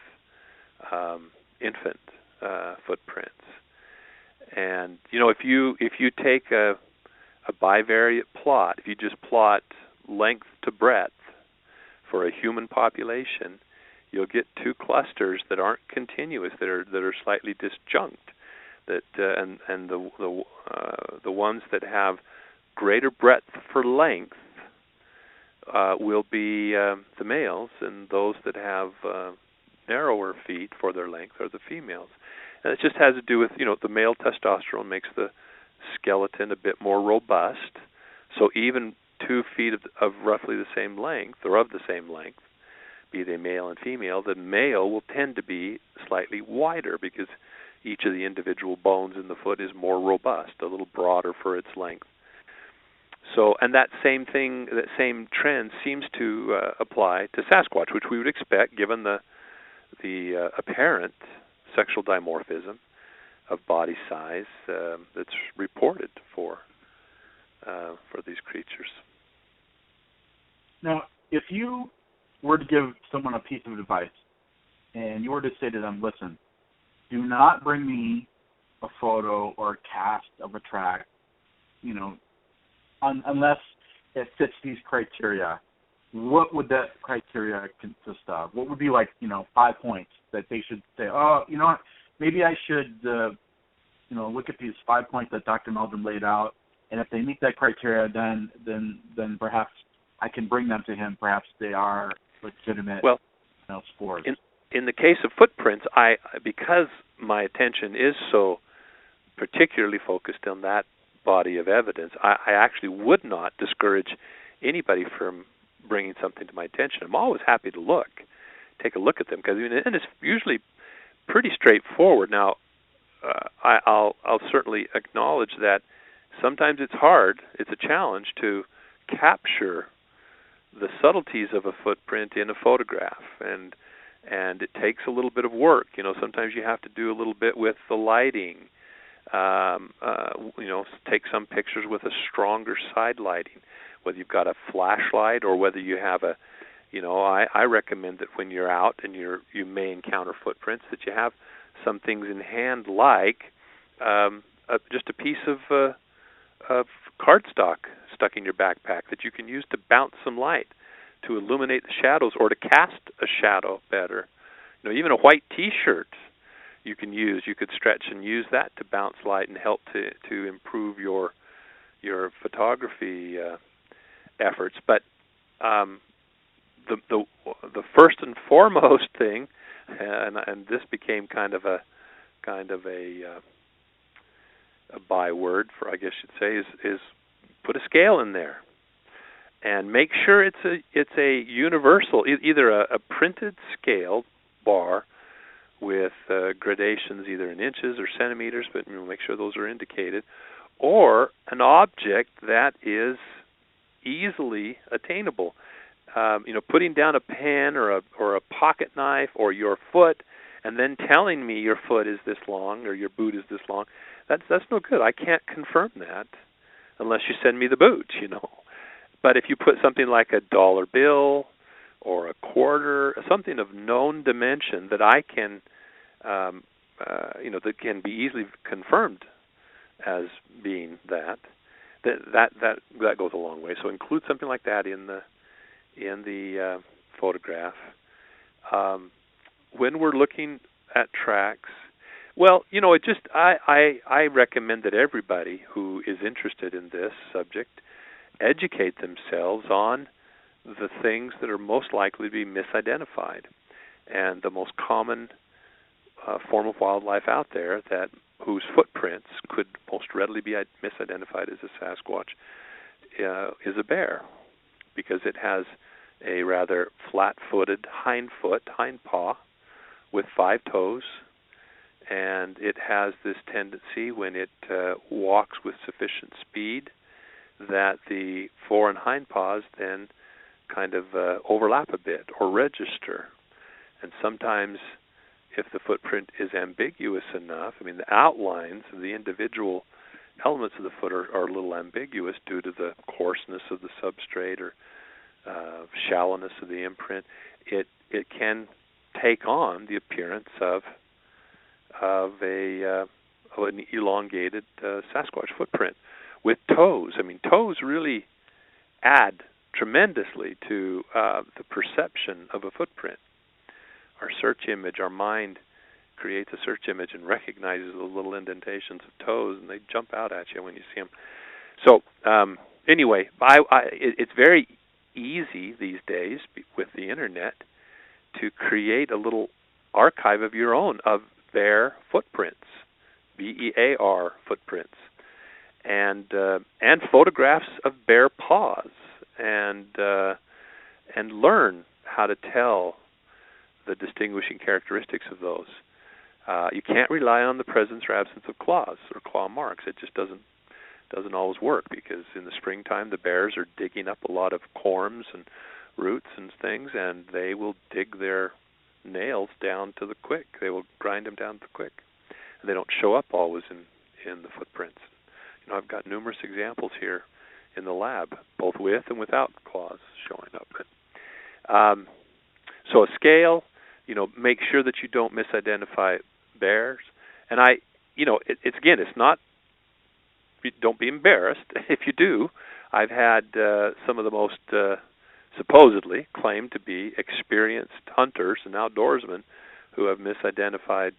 infant footprints. And if you take a bivariate plot, if you just plot length to breadth for a human population, you'll get two clusters that aren't continuous, that are slightly disjunct. And the ones that have greater breadth for length will be the males, and those that have narrower feet for their length are the females. And it just has to do with, the male testosterone makes the skeleton a bit more robust. So even 2 feet of roughly the same length, or of the same length, be they male and female, the male will tend to be slightly wider because each of the individual bones in the foot is more robust, a little broader for its length. So, and that same thing, that same trend seems to apply to Sasquatch, which we would expect given the apparent sexual dimorphism of body size that's reported for these creatures. Now, if you were to give someone a piece of advice, and you were to say to them, listen, do not bring me a photo or a cast of a track, unless it fits these criteria, what would that criteria consist of? What would be 5 points that they should say, oh, you know what, maybe I should, look at these 5 points that Dr. Meldrum laid out, and if they meet that criteria, then perhaps I can bring them to him. Perhaps they are legitimate sports. In the case of footprints, because my attention is so particularly focused on that body of evidence, I actually would not discourage anybody from bringing something to my attention. I'm always happy to take a look at them, because and it's usually pretty straightforward. Now, I'll certainly acknowledge that sometimes it's hard. It's a challenge to capture the subtleties of a footprint in a photograph, and it takes a little bit of work. Sometimes you have to do a little bit with the lighting. Take some pictures with a stronger side lighting, whether you've got a flashlight or whether you have I recommend that when you're out and you may encounter footprints, that you have some things in hand, like just a piece of cardstock stuck in your backpack that you can use to bounce some light, to illuminate the shadows, or to cast a shadow better. Even a white T-shirt you can use. You could stretch and use that to bounce light and help to improve your photography efforts. But the first and foremost thing, and this became kind of a byword for, I guess you'd say, is put a scale in there, and make sure it's a universal, either a printed scale bar with gradations either in inches or centimeters, but make sure those are indicated, or an object that is easily attainable. Putting down a pen or a pocket knife or your foot, and then telling me your foot is this long or your boot is this long, that's no good. I can't confirm that unless you send me the boot, But if you put something like a dollar bill or a quarter, something of known dimension that I can, that can be easily confirmed as being that goes a long way. So include something like that in the photograph. When we're looking at tracks, I recommend that everybody who is interested in this subject educate themselves on the things that are most likely to be misidentified. And the most common form of wildlife out there whose footprints could most readily be misidentified as a Sasquatch is a bear, because it has a rather flat-footed hind paw with 5 toes, and it has this tendency when it walks with sufficient speed that the fore and hind paws then kind of overlap a bit or register. And sometimes, if the footprint is ambiguous enough, the outlines of the individual elements of the foot are a little ambiguous due to the coarseness of the substrate or shallowness of the imprint, it can take on the appearance of an elongated Sasquatch footprint with toes. Toes really add tremendously to the perception of a footprint. Our search image, our mind creates a search image and recognizes the little indentations of toes, and they jump out at you when you see them. So anyway, it's very easy these days with the internet to create a little archive of your own of bear footprints, BEAR footprints, and photographs of bear paws, and learn how to tell the distinguishing characteristics of those. You can't rely on the presence or absence of claws or claw marks. It just doesn't always work, because in the springtime the bears are digging up a lot of corms and roots and things, and they will dig their nails down to the quick. They will grind them down to the quick, and they don't show up always in the footprints. I've got numerous examples here in the lab, both with and without claws showing up. So a scale, make sure that you don't misidentify bears. And it's not. Don't be embarrassed if you do. I've had some of the most supposedly claimed to be experienced hunters and outdoorsmen who have misidentified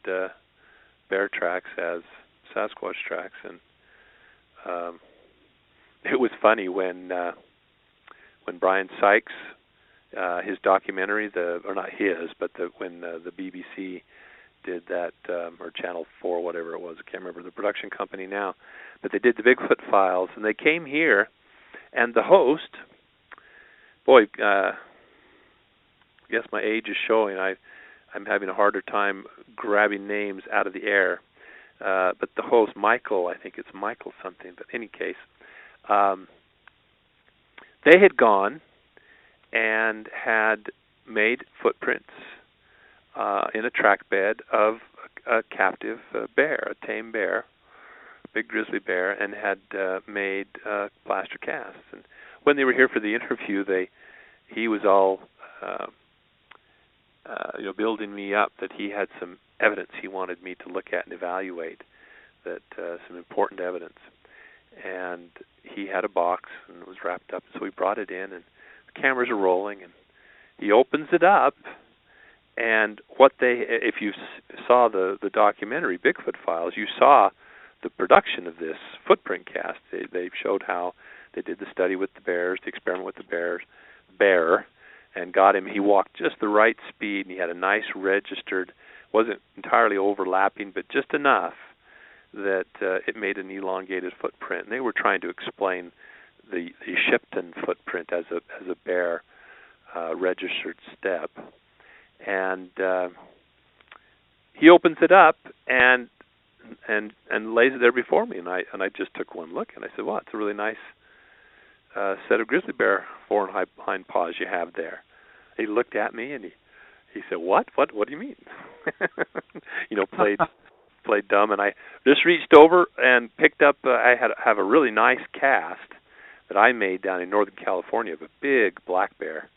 bear tracks as Sasquatch tracks, and it was funny when Brian Sykes, his documentary, when the BBC did that, or Channel 4, whatever it was, I can't remember the production company now, but they did the Bigfoot Files, and they came here, and the host, I guess my age is showing. I'm having a harder time grabbing names out of the air. But the host, Michael, I think it's Michael something, but in any case, they had gone and had made footprints in a track bed of a captive bear, a tame bear, big grizzly bear, and had made plaster casts. And when they were here for the interview, he was all building me up that he had some evidence he wanted me to look at and evaluate, that some important evidence. And he had a box and it was wrapped up, so we brought it in, and the cameras are rolling, and he opens it up, and if you saw the documentary Bigfoot Files, you saw the production of this footprint cast. They showed how they did the study with the bears, the experiment with the bear, and got him. He walked just the right speed, and he had a nice registered, wasn't entirely overlapping, but just enough that it made an elongated footprint. And they were trying to explain the Shipton footprint as a bear registered step. And he opens it up and lays it there before me, and I just took one look, and I said, "Wow, it's a really nice set of grizzly bear fore and hind paws you have there." He looked at me and he said, "What do you mean?" Played dumb, and I just reached over and picked up. I have a really nice cast that I made down in Northern California of a big black bear,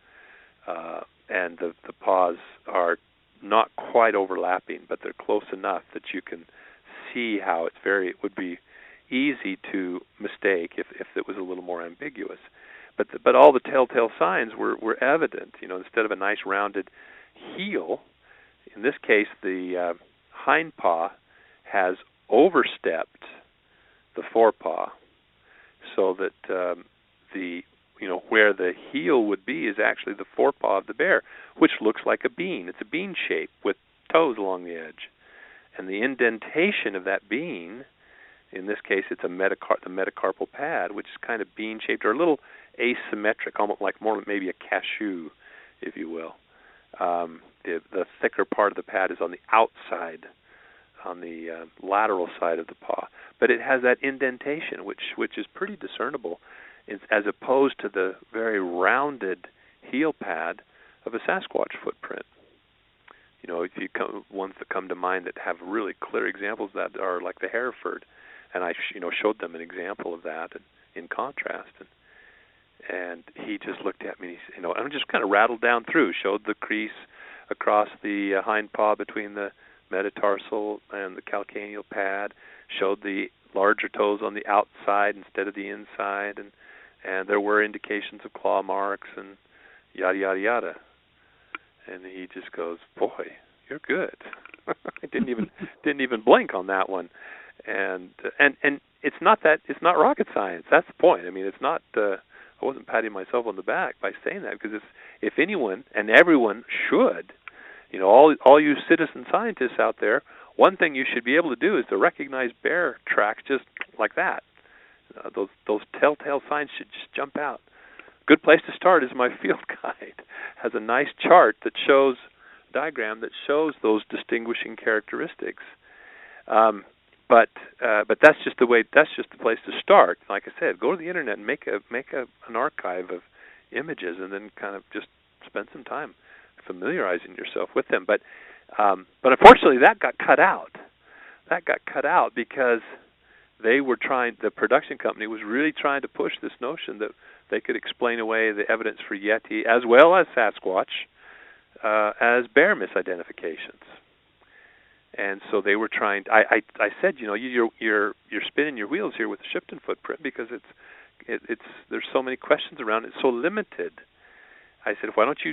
and the paws are not quite overlapping, but they're close enough that you can see how it would be easy to mistake if it was a little more ambiguous. But all the telltale signs were evident. Instead of a nice rounded heel, in this case the hind paw has overstepped the forepaw, so that where the heel would be is actually the forepaw of the bear, which looks like a bean. It's a bean shape with toes along the edge. And the indentation of that bean, in this case it's the metacarpal pad, which is kind of bean-shaped or a little asymmetric, almost like more maybe a cashew, if you will. The thicker part of the pad is on the outside, on the lateral side of the paw. But it has that indentation, which is pretty discernible, as opposed to the very rounded heel pad of a Sasquatch footprint. If you ones that come to mind that have really clear examples that are like the Hereford, and I showed them an example of that in contrast, and he just looked at me, and I'm just kind of rattled down through, showed the crease across the hind paw between the metatarsal and the calcaneal pad, showed the larger toes on the outside instead of the inside, and there were indications of claw marks and yada yada yada. And he just goes, "Boy, you're good." I didn't even blink on that one. And it's not rocket science. That's the point. I mean, it's not. I wasn't patting myself on the back by saying that, because if anyone and everyone should, all you citizen scientists out there, one thing you should be able to do is to recognize bear tracks just like that. Those telltale signs should just jump out. Good place to start is my field guide. Has a nice chart that shows diagram that shows those distinguishing characteristics. But that's just the way. That's just the place to start. Like I said, go to the internet and make an archive of images, and then kind of just spend some time familiarizing yourself with them. But unfortunately, that got cut out. That got cut out because they were trying. The production company was really trying to push this notion that they could explain away the evidence for Yeti as well as Sasquatch as bear misidentifications. And so they were trying. I said, you're spinning your wheels here with the Shipton footprint because it's there's so many questions around it, so limited. I said, why don't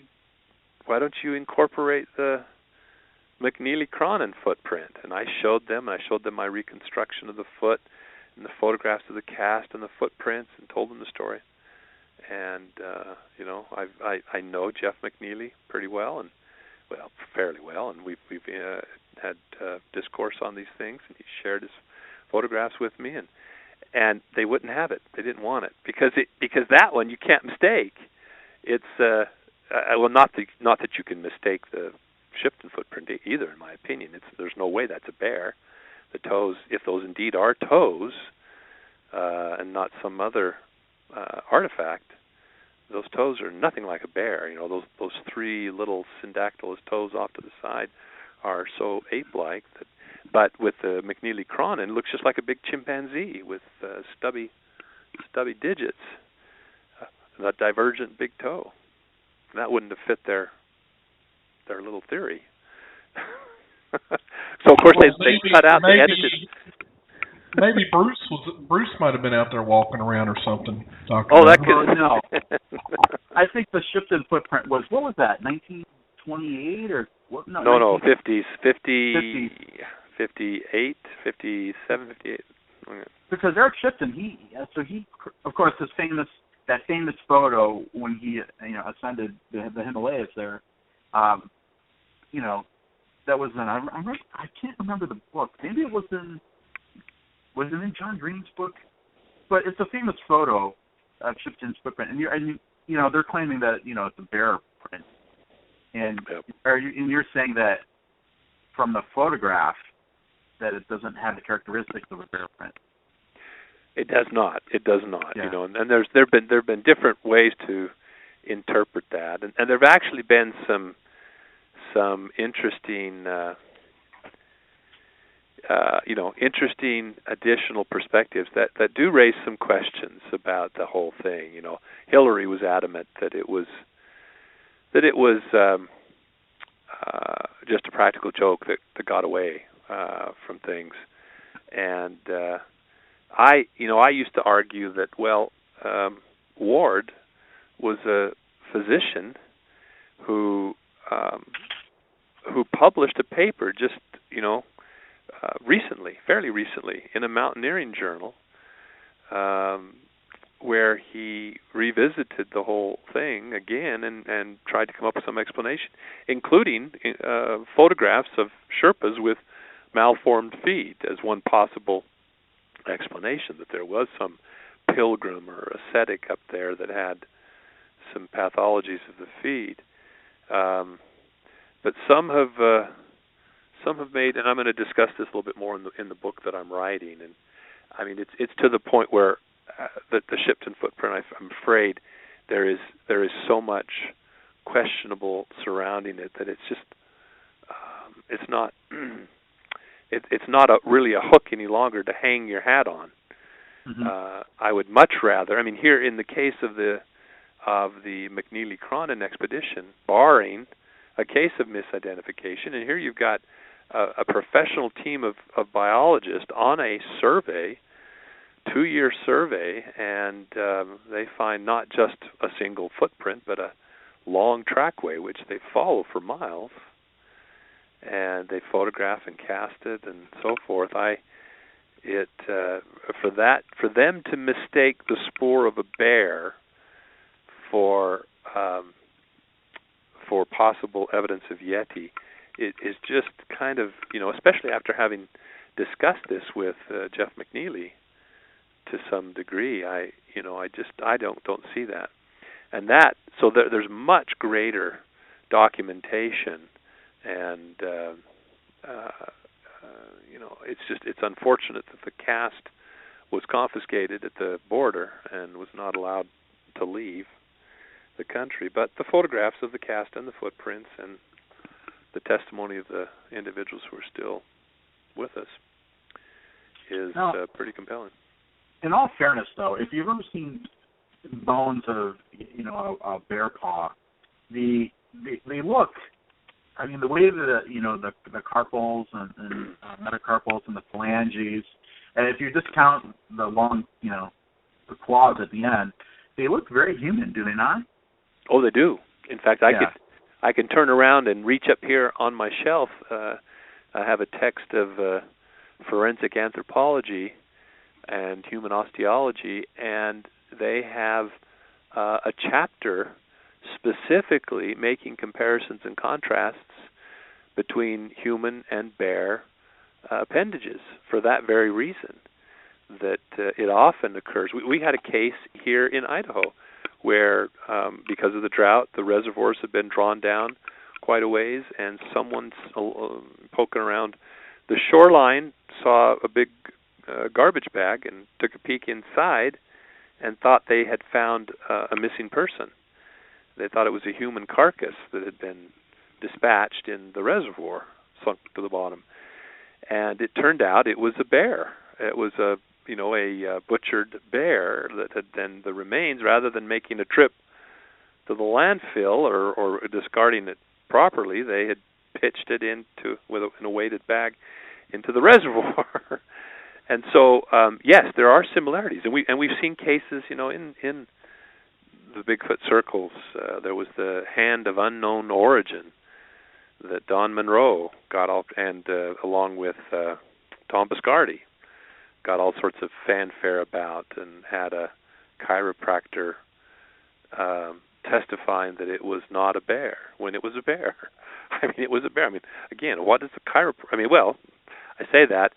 you incorporate the McNeely-Cronin footprint? And I showed them my reconstruction of the foot and the photographs of the cast and the footprints, and told them the story. And I know Jeff McNeely pretty well, and fairly well, and we've had discourse on these things, and he shared his photographs with me, and they wouldn't have it. They didn't want it because that one you can't mistake. It's not that you can mistake the Shipton footprint either, in my opinion. There's no way that's a bear. The toes, if those indeed are toes, and not some other artifact, those toes are nothing like a bear. Those three little syndactylous toes off to the side are so ape-like that. But with the McNeely-Cronin, it looks just like a big chimpanzee with stubby digits, a divergent big toe. And that wouldn't have fit their little theory. So of course they cut out. They edited. Maybe Bruce might have been out there walking around or something. That could no. I think the Shipton footprint was, what was that, 1928 or what? No, 50s, 58, 57, 58. Because Eric Shipton, he of course that famous photo when he ascended the Himalayas there, that was in I can't remember the book. Maybe it was in John Green's book, but it's a famous photo of Shipton's footprint, and they're claiming that it's a bear print, and you're saying that from the photograph that it doesn't have the characteristics of a bear print. It does not. Yeah. And there've been different ways to interpret that, and there've actually been some interesting. Interesting additional perspectives that do raise some questions about the whole thing. Hillary was adamant that it was just a practical joke that got away from things, and I used to argue that Ward was a physician who published a paper just fairly recently, in a mountaineering journal, where he revisited the whole thing again and tried to come up with some explanation, including photographs of Sherpas with malformed feet as one possible explanation, that there was some pilgrim or ascetic up there that had some pathologies of the feet. But some have made, and I'm going to discuss this a little bit more in the book that I'm writing. And I mean, it's to the point where the Shipton footprint, I'm afraid, there is so much questionable surrounding it that it's just it's not really a hook any longer to hang your hat on. Mm-hmm. I would much rather. I mean, here in the case of the McNeely-Cronin expedition, barring a case of misidentification, and here you've got a professional team of biologists on a survey, 2-year survey, and they find not just a single footprint, but a long trackway which they follow for miles, and they photograph and cast it and so forth. For them to mistake the spoor of a bear for possible evidence of Yeti, it is just kind of, especially after having discussed this with Jeff McNeely to some degree, I don't see that. And so there's much greater documentation, and it's unfortunate that the cast was confiscated at the border and was not allowed to leave the country. But the photographs of the cast and the footprints and the testimony of the individuals who are still with us is pretty compelling. In all fairness, though, if you've ever seen bones of a bear paw, they look I mean, the way that the carpals and metacarpals and the phalanges, and if you discount the long, the claws at the end, they look very human, do they not? Oh, they do. In fact, I can turn around and reach up here on my shelf. I have a text of forensic anthropology and human osteology, and they have a chapter specifically making comparisons and contrasts between human and bear appendages for that very reason, that it often occurs. We had a case here in Idaho where, because of the drought, the reservoirs have been drawn down quite a ways, and someone's poking around the shoreline saw a big garbage bag and took a peek inside and thought they had found a missing person. They thought it was a human carcass that had been dispatched in the reservoir, sunk to the bottom. And it turned out it was a bear. It was a butchered bear that had then the remains, rather than making a trip to the landfill or discarding it properly, they had pitched it in a weighted bag into the reservoir. And so, yes, there are similarities, and we've seen cases, in the Bigfoot circles. There was the hand of unknown origin that Don Monroe got all, and along with Tom Biscardi, got all sorts of fanfare about, and had a chiropractor testifying that it was not a bear when it was a bear. I mean, it was a bear. I mean, again, what does a chiropractor? I mean, well, I say that.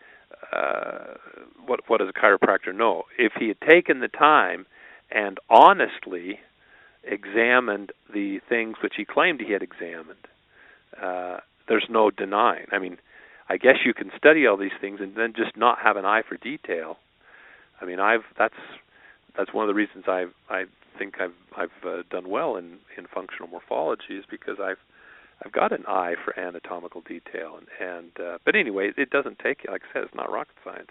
What does a chiropractor know? If he had taken the time and honestly examined the things which he claimed he had examined, there's no denying. I mean, I guess you can study all these things and then just not have an eye for detail. I mean, that's one of the reasons I think I've done well in functional morphology, is because I've got an eye for anatomical detail, and but anyway, it doesn't take, like I said, it's not rocket science.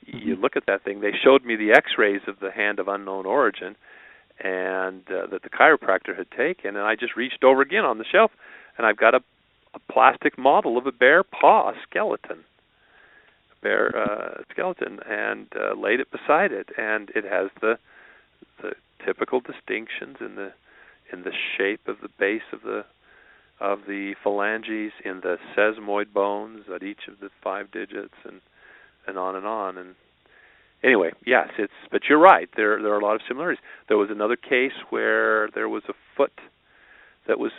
You look at that thing. They showed me the X-rays of the hand of unknown origin, and that the chiropractor had taken, and I just reached over again on the shelf, and I've got a plastic model of a bear paw skeleton, and laid it beside it, and it has the typical distinctions in the shape of the base of the phalanges, in the sesamoid bones at each of the 5 digits, and on and on. And anyway, yes, but you're right. There are a lot of similarities. There was another case where there was a foot that was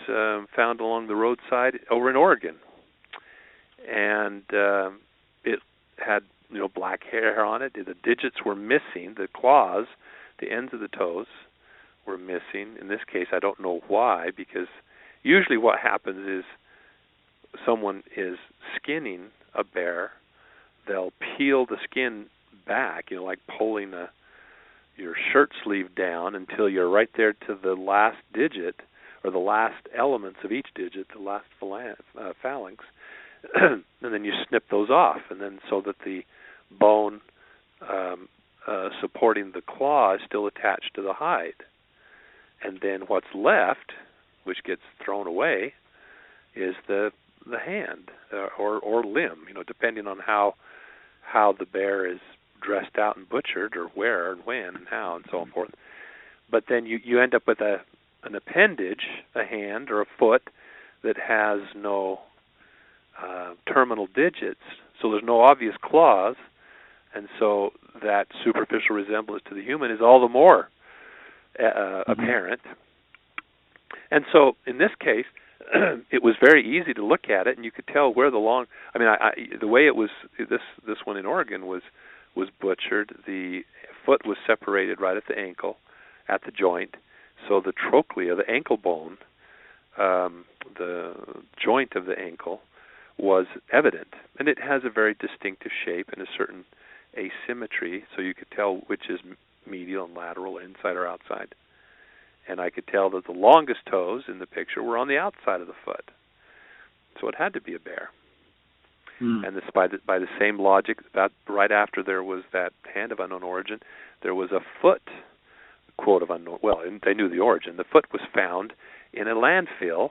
found along the roadside over in Oregon, and it had black hair on it. The digits were missing. The claws, the ends of the toes, were missing. In this case, I don't know why, because usually what happens is someone is skinning a bear. They'll peel the skin back, like pulling your shirt sleeve down until you're right there to the last digit, or the last elements of each digit, the last phalanx, and then you snip those off, and then so that the bone supporting the claw is still attached to the hide. And then what's left, which gets thrown away, is the hand or limb, depending on how the bear is dressed out and butchered, or where and when and how and so on forth. But then you end up with an appendage, a hand or a foot, that has no terminal digits, so there's no obvious claws, and so that superficial resemblance to the human is all the more apparent. And so in this case, it was very easy to look at it, and you could tell where the long. I mean, the way it was, this one in Oregon was butchered. The foot was separated right at the ankle, at the joint, so the trochlea, the ankle bone, the joint of the ankle, was evident, and it has a very distinctive shape and a certain asymmetry, so you could tell which is medial and lateral, inside or outside. And I could tell that the longest toes in the picture were on the outside of the foot, so it had to be a bear. And this, by the same logic, about right after there was that hand of unknown origin, there was a foot, quote, of unknown. Well, they knew the origin. The foot was found in a landfill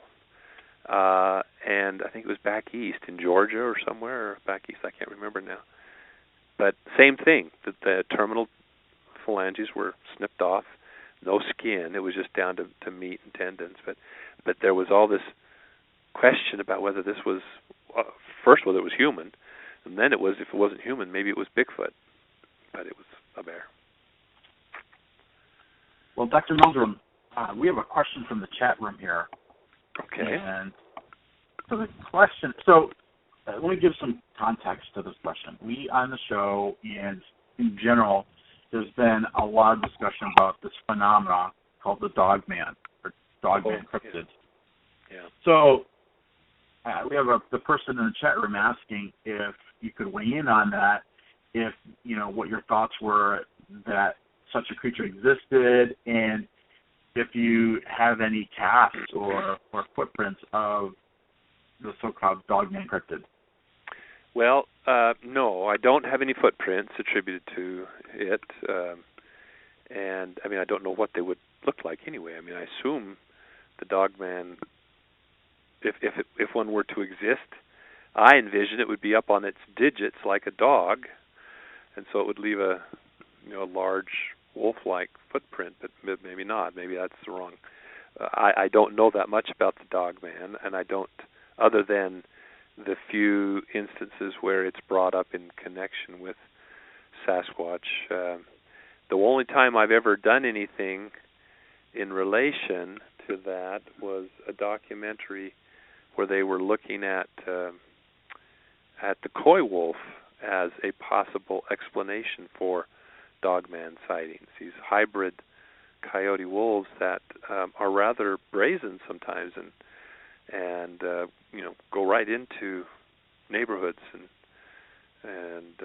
and I think it was back east in Georgia or somewhere, or back east, I can't remember now. But same thing, the terminal phalanges were snipped off, no skin, it was just down to meat and tendons. But there was all this question about whether this was, first whether it was human, and then it was, if it wasn't human, maybe it was Bigfoot, but it was a bear. Well, Dr. Meldrum, we have a question from the chat room here. Okay. And so the question, let me give some context to this question. We on the show, and in general, there's been a lot of discussion about this phenomena called the Dogman, or Dogman cryptids. Yeah. So we have the person in the chat room asking if you could weigh in on that, if, what your thoughts were that such a creature existed, and if you have any casts or footprints of the so-called Dogman cryptid. Well, no, I don't have any footprints attributed to it, and I mean, I don't know what they would look like anyway. I mean, I assume the Dogman, if one were to exist, I envision it would be up on its digits like a dog, and so it would leave a large wolf-like footprint, but maybe not. Maybe that's wrong. I don't know that much about the Dogman, and I don't, other than the few instances where it's brought up in connection with Sasquatch. The only time I've ever done anything in relation to that was a documentary where they were looking at the coy wolf as a possible explanation for Dogman sightings. These hybrid coyote wolves that are rather brazen sometimes and go right into neighborhoods and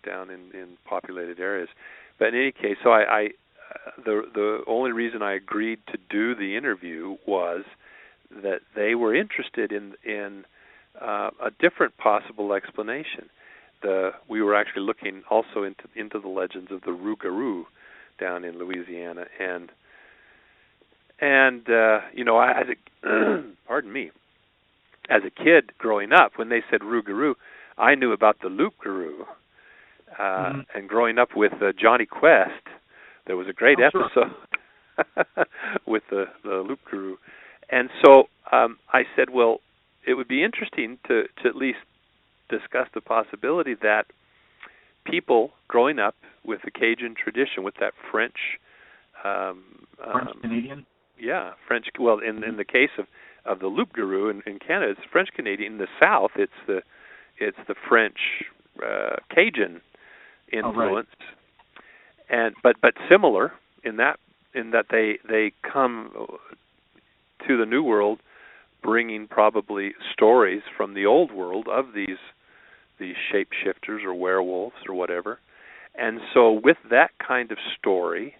down in populated areas. But in any case, so the only reason I agreed to do the interview was that they were interested in a different possible explanation. We were actually looking also into the legends of the rougarou down in Louisiana, and pardon me, as a kid growing up, when they said rougarou, I knew about the loup-garou. And growing up with Johnny Quest, there was a great episode with the loup-garou. And so I said, well, it would be interesting to at least discuss the possibility that people growing up with the Cajun tradition, with that French Canadian? Yeah, French. Well, in the case of the loup-garou in Canada, it's French Canadian. In the South, it's the French Cajun influence, and but similar in that they come to the New World bringing probably stories from the Old World of these shapeshifters or werewolves or whatever, and so with that kind of story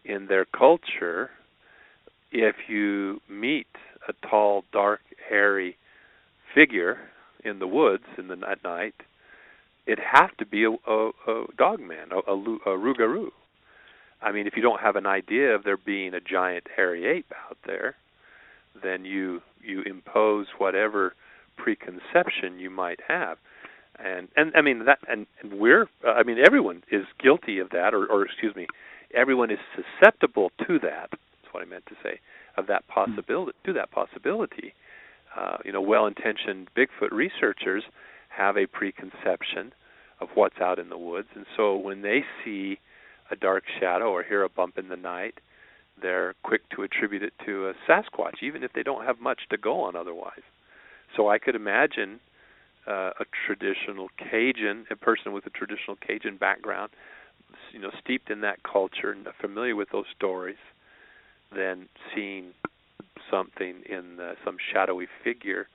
in their culture, if you meet a tall, dark, hairy figure in the woods at night, it has to be a dogman, a rougarou. I mean, if you don't have an idea of there being a giant hairy ape out there, then you impose whatever preconception you might have, and I mean that, and everyone is guilty of that, or excuse me, everyone is susceptible to that. That's what I meant to say, of that possibility. To that possibility, well-intentioned Bigfoot researchers have a preconception of what's out in the woods, and so when they see a dark shadow or hear a bump in the night, they're quick to attribute it to a Sasquatch, even if they don't have much to go on otherwise. So I could imagine a person with a traditional Cajun background, steeped in that culture and familiar with those stories, then seeing something in some shadowy figure,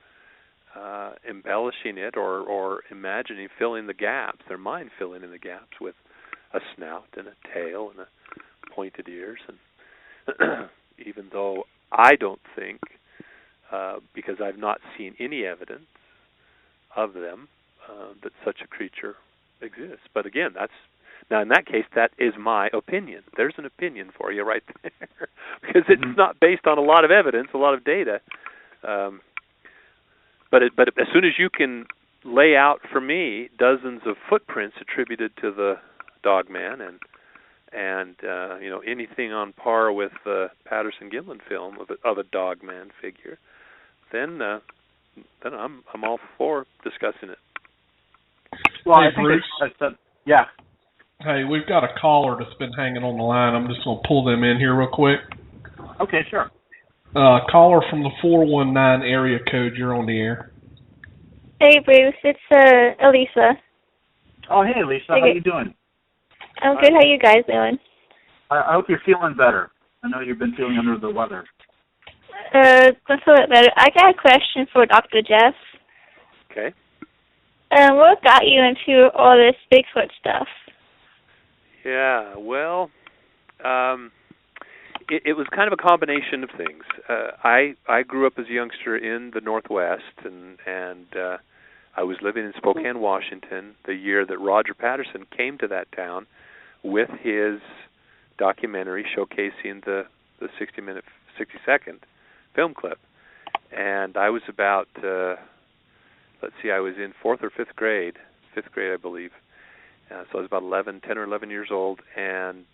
embellishing it or imagining filling the gaps, their mind filling in the gaps with a snout and a tail and a pointed ears. And even though I don't think, because I've not seen any evidence of them, that such a creature exists. But again, now in that case, that is my opinion. There's an opinion for you right there, because it's not based on a lot of evidence, a lot of data. But as soon as you can lay out for me dozens of footprints attributed to the Dogman and anything on par with the Patterson-Gimlin film of a Dogman figure, then I'm all for discussing it. Well, Hey, I think Bruce. yeah. Hey, we've got a caller that's been hanging on the line. I'm just going to pull them in here real quick. Okay, sure. Caller from the 419 area code. You're on the air. Hey, Bruce. It's Elisa. Oh, hey, Lisa. How you doing? I'm good. How you guys doing? I hope you're feeling better. I know you've been feeling under the weather. I'm feeling better. I got a question for Dr. Jeff. Okay. What got you into all this Bigfoot stuff? Yeah, well, it was kind of a combination of things. I grew up as a youngster in the Northwest, and I was living in Spokane, Washington, the year that Roger Patterson came to that town with his documentary showcasing the 60-second film clip. And I was about, I was in 4th or 5th grade, I believe. So I was about 10 or 11 years old, and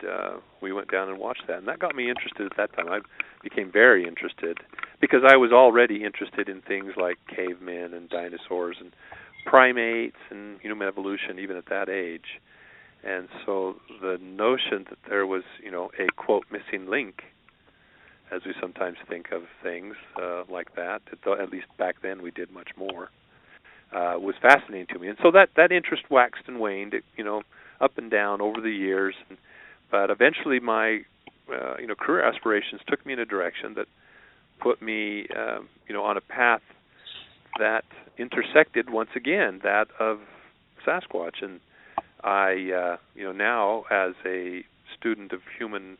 we went down and watched that. And that got me interested at that time. I became very interested because I was already interested in things like cavemen and dinosaurs and primates and human evolution even at that age. And so the notion that there was, a, quote, missing link, as we sometimes think of things like that, at least back then we did much more, was fascinating to me. And so that interest waxed and waned, up and down over the years. But eventually my, career aspirations took me in a direction that put me, on a path that intersected, once again, that of Sasquatch. And I, now as a student of human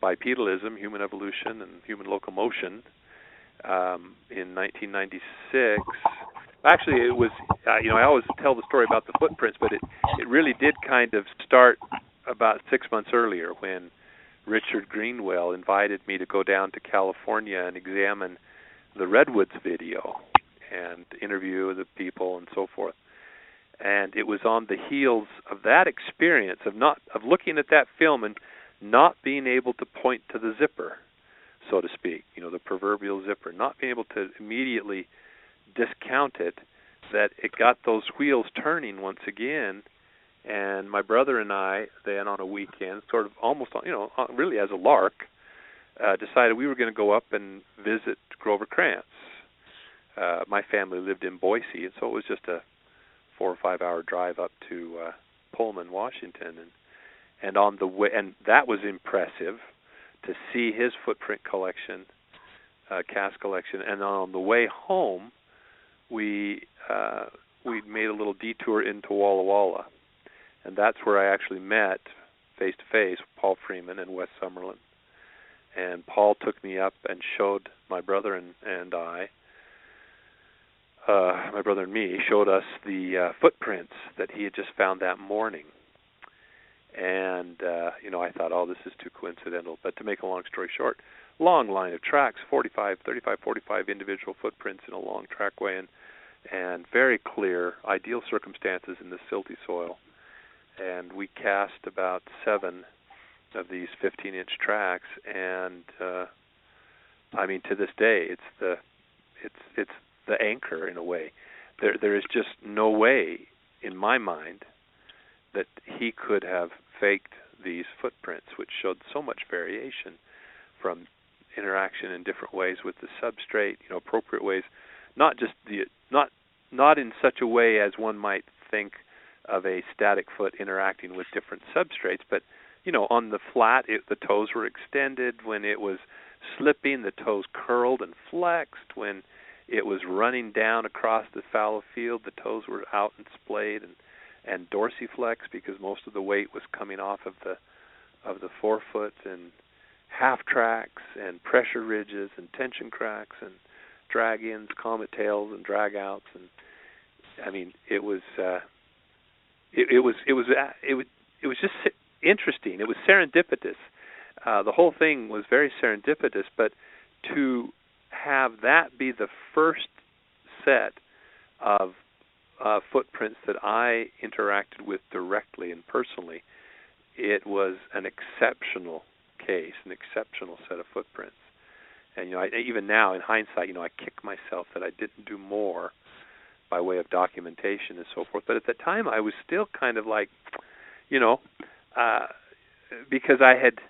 bipedalism, human evolution, and human locomotion, in 1996, actually, it was, I always tell the story about the footprints, but it really did kind of start about 6 months earlier when Richard Greenwell invited me to go down to California and examine the Redwoods video and interview the people and so forth. And it was on the heels of that experience of looking at that film and not being able to point to the zipper, so to speak, the proverbial zipper, not being able to immediately discount it, that it got those wheels turning once again. And my brother and I, then on a weekend, sort of almost, really as a lark, decided we were going to go up and visit Grover Krantz. My family lived in Boise, and so it was just a 4 or 5 hour drive up to Pullman, Washington, and on the way, and that was impressive to see his footprint collection, cast collection. And on the way home, we made a little detour into Walla Walla, and that's where I actually met face to face Paul Freeman and Wes Summerlin. And Paul took me up and showed my brother and me showed us the footprints that he had just found that morning. And I thought, this is too coincidental. But to make a long story short, long line of tracks, 45 individual footprints in a long trackway, and very clear, ideal circumstances in the silty soil. And we cast about 7 of these 15-inch tracks, and to this day, it's the anchor in a way. There is just no way, in my mind, that he could have faked these footprints, which showed so much variation from interaction in different ways with the substrate, appropriate ways, not in such a way as one might think of a static foot interacting with different substrates, but on the flat, the toes were extended. When it was slipping, the toes curled and flexed. When it was running down across the fallow field, the toes were out and splayed and dorsiflexed because most of the weight was coming off of the forefoot, and half tracks and pressure ridges and tension cracks and drag ins, comet tails and drag outs, and it was just interesting. It was serendipitous. The whole thing was very serendipitous, but to have that be the first set of footprints that I interacted with directly and personally, it was an exceptional case, an exceptional set of footprints. And even now, in hindsight, I kick myself that I didn't do more by way of documentation and so forth. But at the time, I was still kind of like, because I had.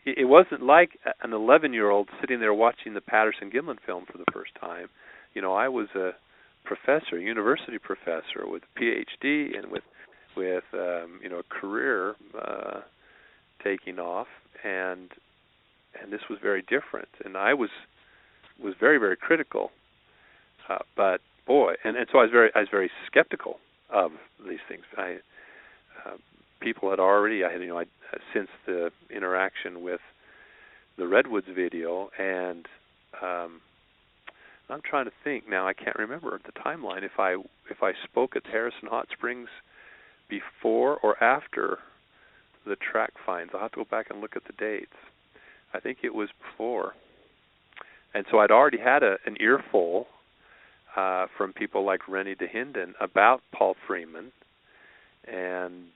It wasn't like an 11-year-old sitting there watching the Patterson-Gimlin film for the first time. I was a professor, university professor with a PhD and with a career taking off, and this was very different. And I was very, very critical. But boy, and so I was very skeptical of these things. People had already, since the interaction with the Redwoods video, and I'm trying to think now. I can't remember the timeline. If I spoke at Harrison Hot Springs before or after the track finds, I'll have to go back and look at the dates. I think it was before, and so I'd already had an earful from people like Rennie DeHinden about Paul Freeman, and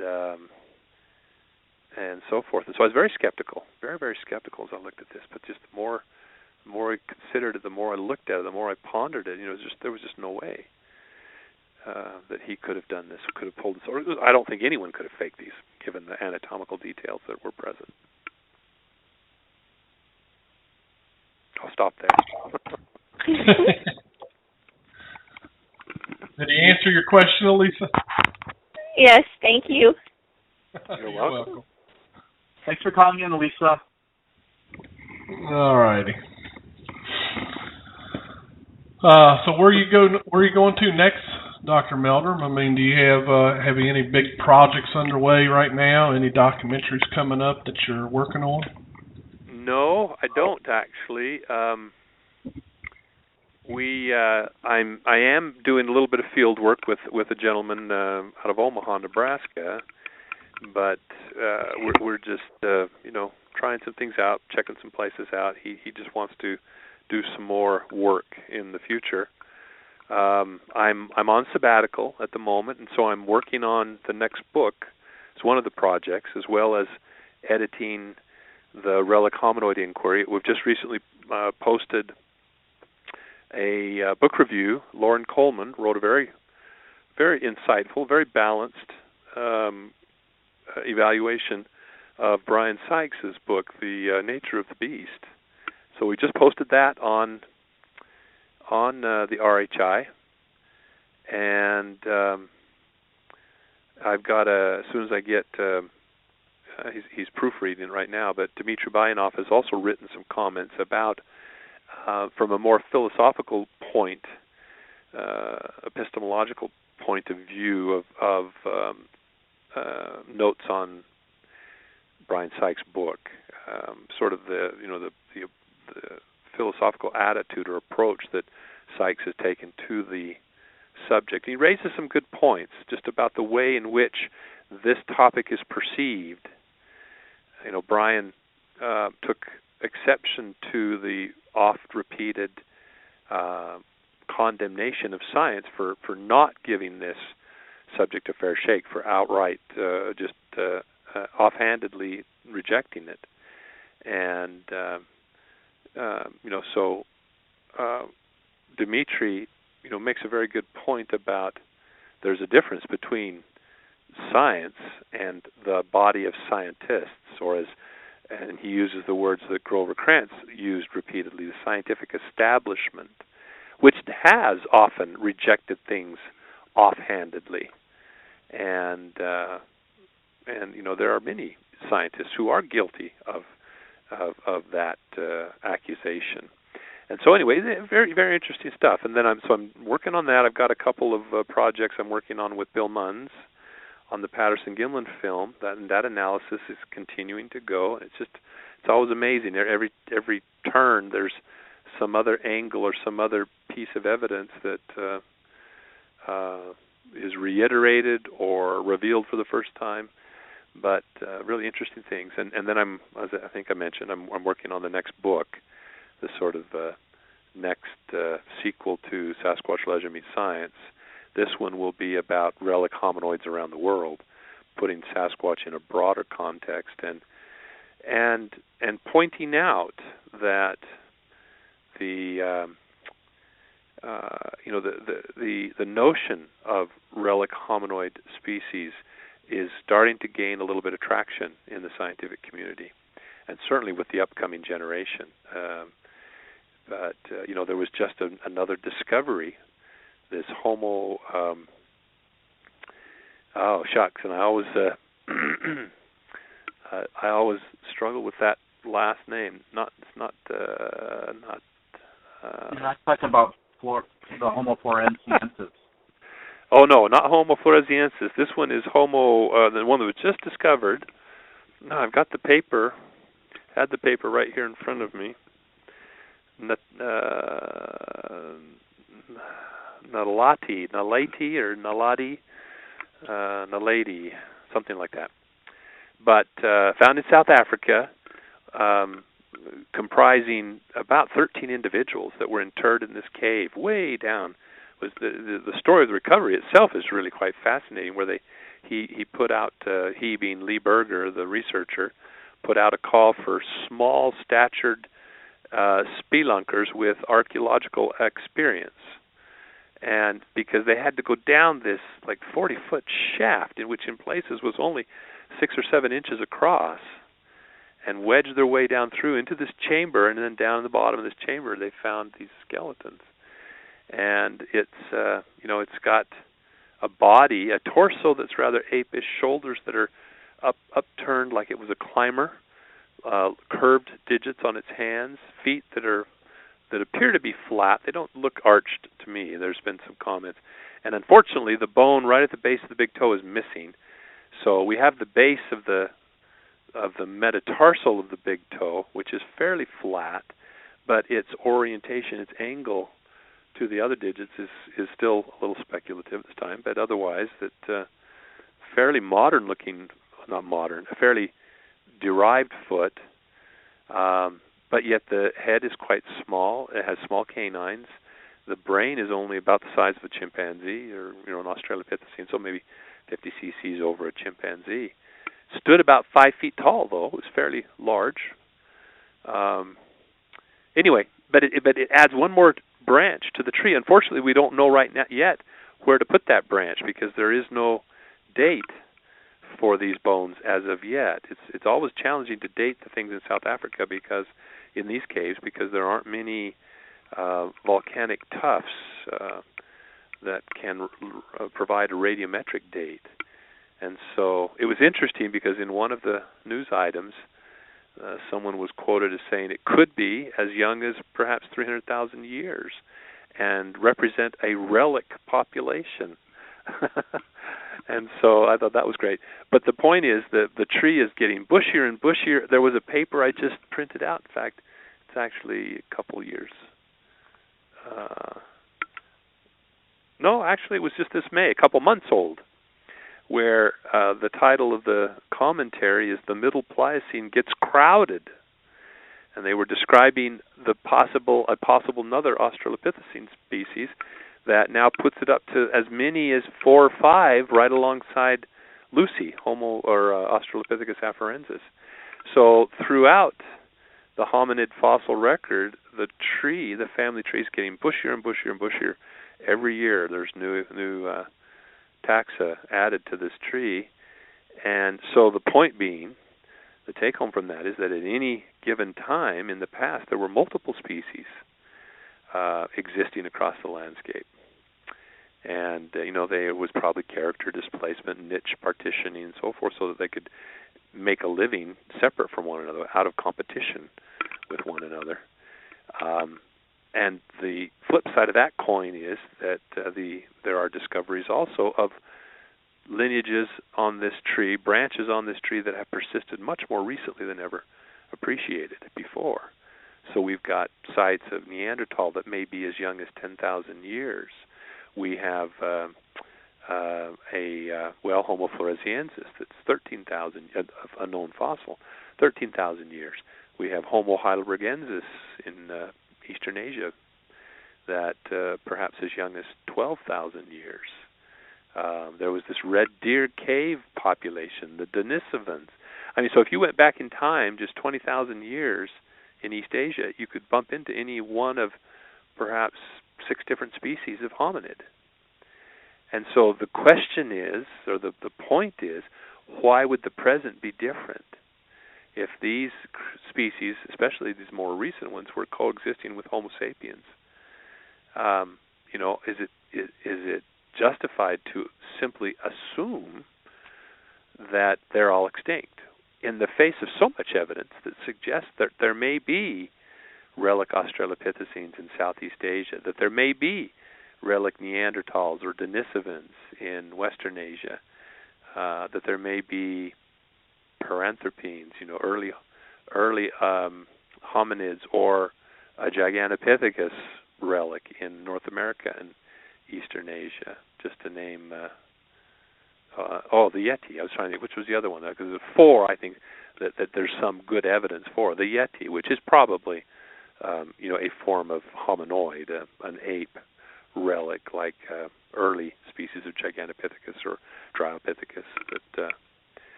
so forth. And so I was very skeptical, very, very skeptical as I looked at this. But just the more I considered it, the more I looked at it, the more I pondered it. There was just no way that he could have done this, could have pulled this. Or I don't think anyone could have faked these, given the anatomical details that were present. I'll stop there. Did he answer your question, Elisa? Yes, thank you. You're welcome. Thanks for calling in, Elisa. All righty. So where are you going to next, Dr. Meldrum? I mean, do you have any big projects underway right now? Any documentaries coming up that you're working on? No, I don't actually. I am doing a little bit of field work with a gentleman out of Omaha, Nebraska, but we're just trying some things out, checking some places out. He just wants to do some more work in the future. I'm on sabbatical at the moment, and so I'm working on the next book. It's one of the projects, as well as editing the relic hominoid inquiry. We've just recently posted a book review. Lauren Coleman wrote a very, very insightful, very balanced evaluation of Brian Sykes' book, The Nature of the Beast. So we just posted that on the RHI, and I've got as soon as I get, he's proofreading right now, but Dmitry Bayanov has also written some comments about, from a more philosophical point, epistemological point of view of notes on Brian Sykes' book, sort of the philosophical attitude or approach that Sykes has taken to the subject. He raises some good points just about the way in which this topic is perceived. Brian took exception to the oft-repeated condemnation of science for not giving this subject a fair shake, for outright just offhandedly rejecting it. And so Dmitry, makes a very good point about there's a difference between science and the body of scientists, and he uses the words that Grover Krantz used repeatedly, the scientific establishment, which has often rejected things offhandedly. And there are many scientists who are guilty of that accusation. And so anyway, very, very interesting stuff. And then I'm working on that. I've got a couple of projects I'm working on with Bill Munns on the Patterson-Gimlin film. That analysis is continuing to go. It's always amazing. Every turn there's some other angle or some other piece of evidence that is reiterated or revealed for the first time. But really interesting things. And then as I think I mentioned, I'm working on the next book the sort of next sequel to Sasquatch Legend Meets Science. This one will be about relic hominoids around the world, putting Sasquatch in a broader context and pointing out that the the notion of relic hominoid species is starting to gain a little bit of traction in the scientific community, and certainly with the upcoming generation. But there was just another discovery, this Homo. And I always struggle with that last name. You're not talking about the Homo floresiensis. Oh no, not Homo floresiensis. This one is Homo, the one that was just discovered. No, I've got the paper. Had the paper right here in front of me. Nalati, something like that. But found in South Africa, comprising about 13 individuals that were interred in this cave way down. Was the story of the recovery itself is really quite fascinating, where he put out, he being Lee Berger, the researcher, put out a call for small-statured spelunkers with archaeological experience. And because they had to go down this like 40-foot shaft, in which in places was only 6 or 7 inches across, and wedge their way down through into this chamber, and then down in the bottom of this chamber they found these skeletons. And it's it's got a body, a torso that's rather apish, shoulders that are upturned like it was a climber, curved digits on its hands, feet that appear to be flat. They don't look arched to me. There's been some comments. And unfortunately, the bone right at the base of the big toe is missing. So we have the base of the metatarsal of the big toe, which is fairly flat, but its orientation, its angle to the other digits is still a little speculative at this time, but otherwise that fairly modern looking, not modern, a fairly derived foot, but yet the head is quite small. It has small canines. The brain is only about the size of a chimpanzee, or an Australopithecine, so maybe 50 cc's over a chimpanzee. Stood about 5 feet tall, though. It was fairly large. Anyway, but it adds one more branch to the tree. Unfortunately, we don't know right now yet where to put that branch, because there is no date for these bones as of yet. It's always challenging to date the things in South Africa in these caves, because there aren't many volcanic tuffs that can provide a radiometric date. And so it was interesting, because in one of the news items, someone was quoted as saying it could be as young as perhaps 300,000 years and represent a relic population. And so I thought that was great. But the point is that the tree is getting bushier and bushier. There was a paper I just printed out. In fact, it's actually a couple years. No, actually it was just this May, a couple months old, where the title of the commentary is "The Middle Pliocene Gets Crowded," and they were describing a possible another Australopithecine species that now puts it up to as many as 4 or 5, right alongside Lucy, Homo or Australopithecus afarensis. So throughout the hominid fossil record, the family tree, is getting bushier and bushier and bushier every year. There's new taxa added to this tree. And so the point being, the take home from that is that at any given time in the past, there were multiple species existing across the landscape. And, there was probably character displacement, niche partitioning, and so forth, so that they could make a living separate from one another, out of competition with one another. And the flip side of that coin is that there are discoveries also of lineages on this tree, branches on this tree that have persisted much more recently than ever appreciated before. So we've got sites of Neanderthal that may be as young as 10,000 years. We have Homo floresiensis that's 13,000, a known fossil, 13,000 years. We have Homo heidelbergensis in Eastern Asia that perhaps as young as 12,000 years. There was this red deer cave population, the Denisovans. I mean, so if you went back in time just 20,000 years in East Asia, you could bump into any one of perhaps 6 different species of hominid. And so the question is, or the point is, why would the present be different if these species, especially these more recent ones, were coexisting with Homo sapiens? Is it justified to simply assume that they're all extinct in the face of so much evidence that suggests that there may be relic Australopithecines in Southeast Asia, that there may be relic Neanderthals or Denisovans in Western Asia, that there may be Paranthropines, early hominids, or a Gigantopithecus relic in North America and Eastern Asia, just to name. The Yeti. I was trying to think which was the other one, because there's 4. I think that there's some good evidence for the Yeti, which is probably a form of hominoid, an ape relic, like early species of Gigantopithecus or Dryopithecus.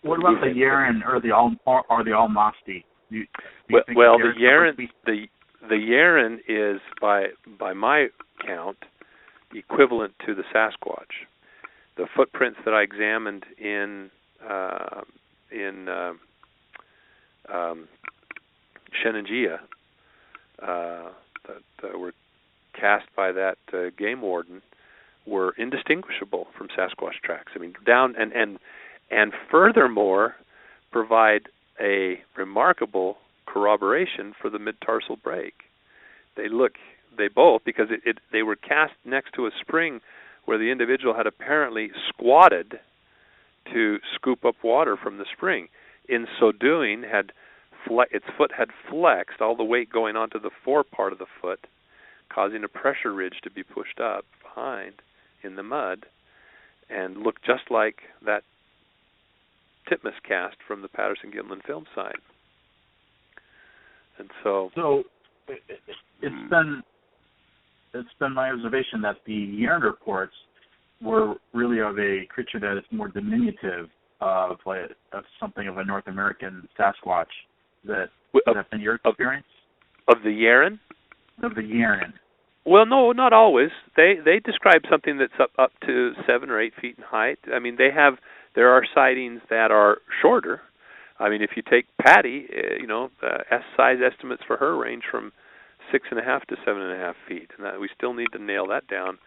What about the Yeren or the Almasti? The Yeren is, by my count, equivalent to the Sasquatch. The footprints that I examined in Shenandoah that were cast by that game warden were indistinguishable from Sasquatch tracks. I mean, down and furthermore provide a remarkable corroboration for the mid-tarsal break. They both, because they were cast next to a spring where the individual had apparently squatted to scoop up water from the spring. In so doing, its foot had flexed, all the weight going onto the fore part of the foot, causing a pressure ridge to be pushed up behind in the mud, and looked just like that Titmus cast from the Patterson-Gimlin film site. And so it's been my observation that the Yeren reports were really of a creature that is more diminutive of something of a North American Sasquatch. Has that been your experience? Of the Yeren? Of the Yeren. Well, no, not always. They describe something that's up to 7 or 8 feet in height. I mean, there are sightings that are shorter. I mean, if you take Patty, size estimates for her range from 6.5 to 7.5 feet, and that we still need to nail that down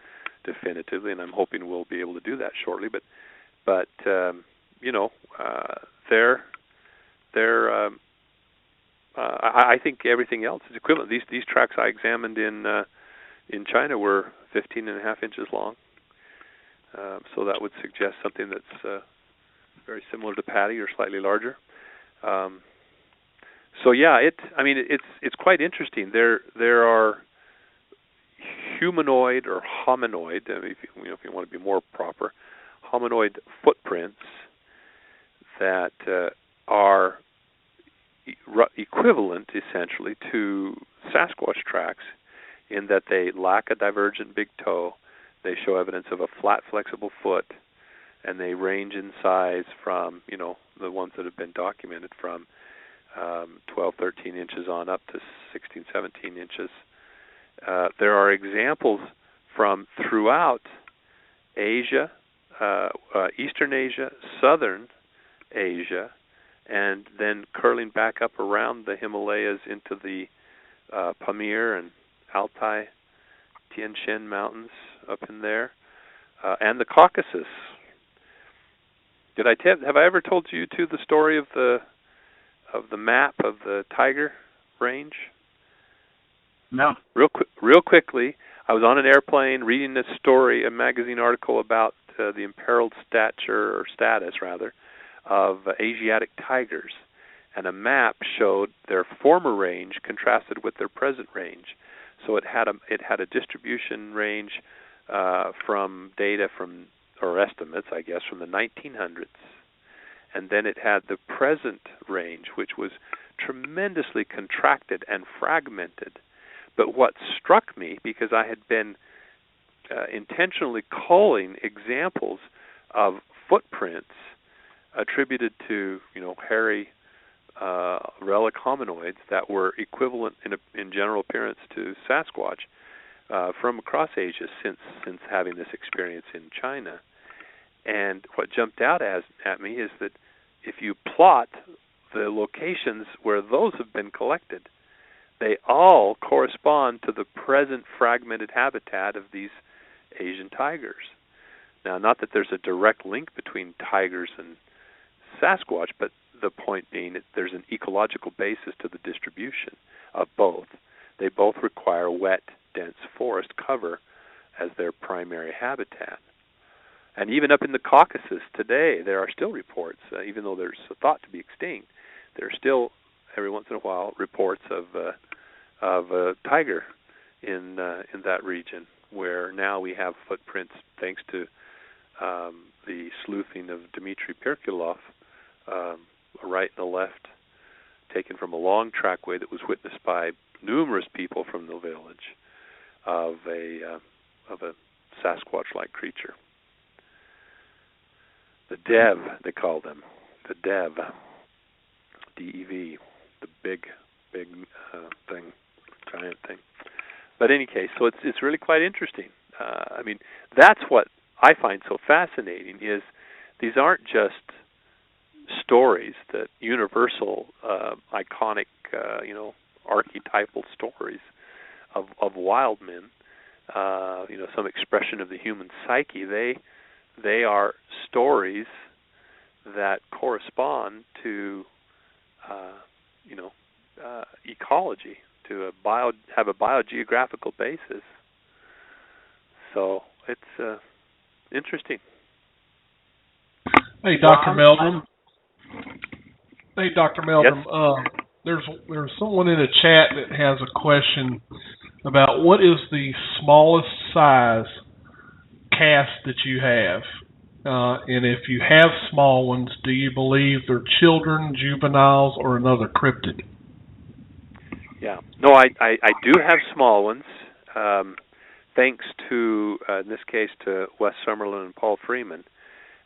definitively. And I'm hoping we'll be able to do that shortly. But I think everything else is equivalent. These tracks I examined in China were 15.5 inches long, so that would suggest something that's very similar to Patty or slightly larger. It's quite interesting. There are humanoid or hominoid, if you want to be more proper, hominoid footprints that are equivalent essentially to Sasquatch tracks in that they lack a divergent big toe, they show evidence of a flat flexible foot, and they range in size from, the ones that have been documented from 12, 13 inches on up to 16, 17 inches. There are examples from throughout Asia, Eastern Asia, Southern Asia, and then curling back up around the Himalayas into the Pamir and Altai, Tian Shan mountains up in there, and the Caucasus. Have I ever told you too the story of the map of the tiger range? No. Real quickly, I was on an airplane reading a story, a magazine article about the imperiled status of Asiatic tigers, and a map showed their former range contrasted with their present range. So it had a distribution range from data or estimates, I guess, from the 1900s. And then it had the present range, which was tremendously contracted and fragmented. But what struck me, because I had been intentionally culling examples of footprints attributed to, hairy relic hominoids that were equivalent in general appearance to Sasquatch from across Asia since having this experience in China. And what jumped out at me is that if you plot the locations where those have been collected, they all correspond to the present fragmented habitat of these Asian tigers. Now, not that there's a direct link between tigers and Sasquatch, but the point being that there's an ecological basis to the distribution of both. They both require wet, dense forest cover as their primary habitat. And even up in the Caucasus today, there are still reports, even though there's thought to be extinct, there are still, every once in a while, reports of a tiger in that region, where now we have footprints thanks to the sleuthing of Dmitry Perkulov, a right and a left, taken from a long trackway that was witnessed by numerous people from the village of a Sasquatch-like creature. The Dev, they call them, the Dev, D-E-V, the big thing, giant thing. But in any case, so it's really quite interesting. That's what I find so fascinating, is these aren't just stories, that universal, iconic, archetypal stories of wild men, some expression of the human psyche. They are stories that correspond to, ecology, to have a biogeographical basis. So it's interesting. Hey, Dr. Meldrum. Yes. There's someone in the chat that has a question about what is the smallest size cast that you have, and if you have small ones, do you believe they're children, juveniles, or another cryptid? Yeah, no, I do have small ones, thanks to in this case to Wes Summerlin and Paul Freeman.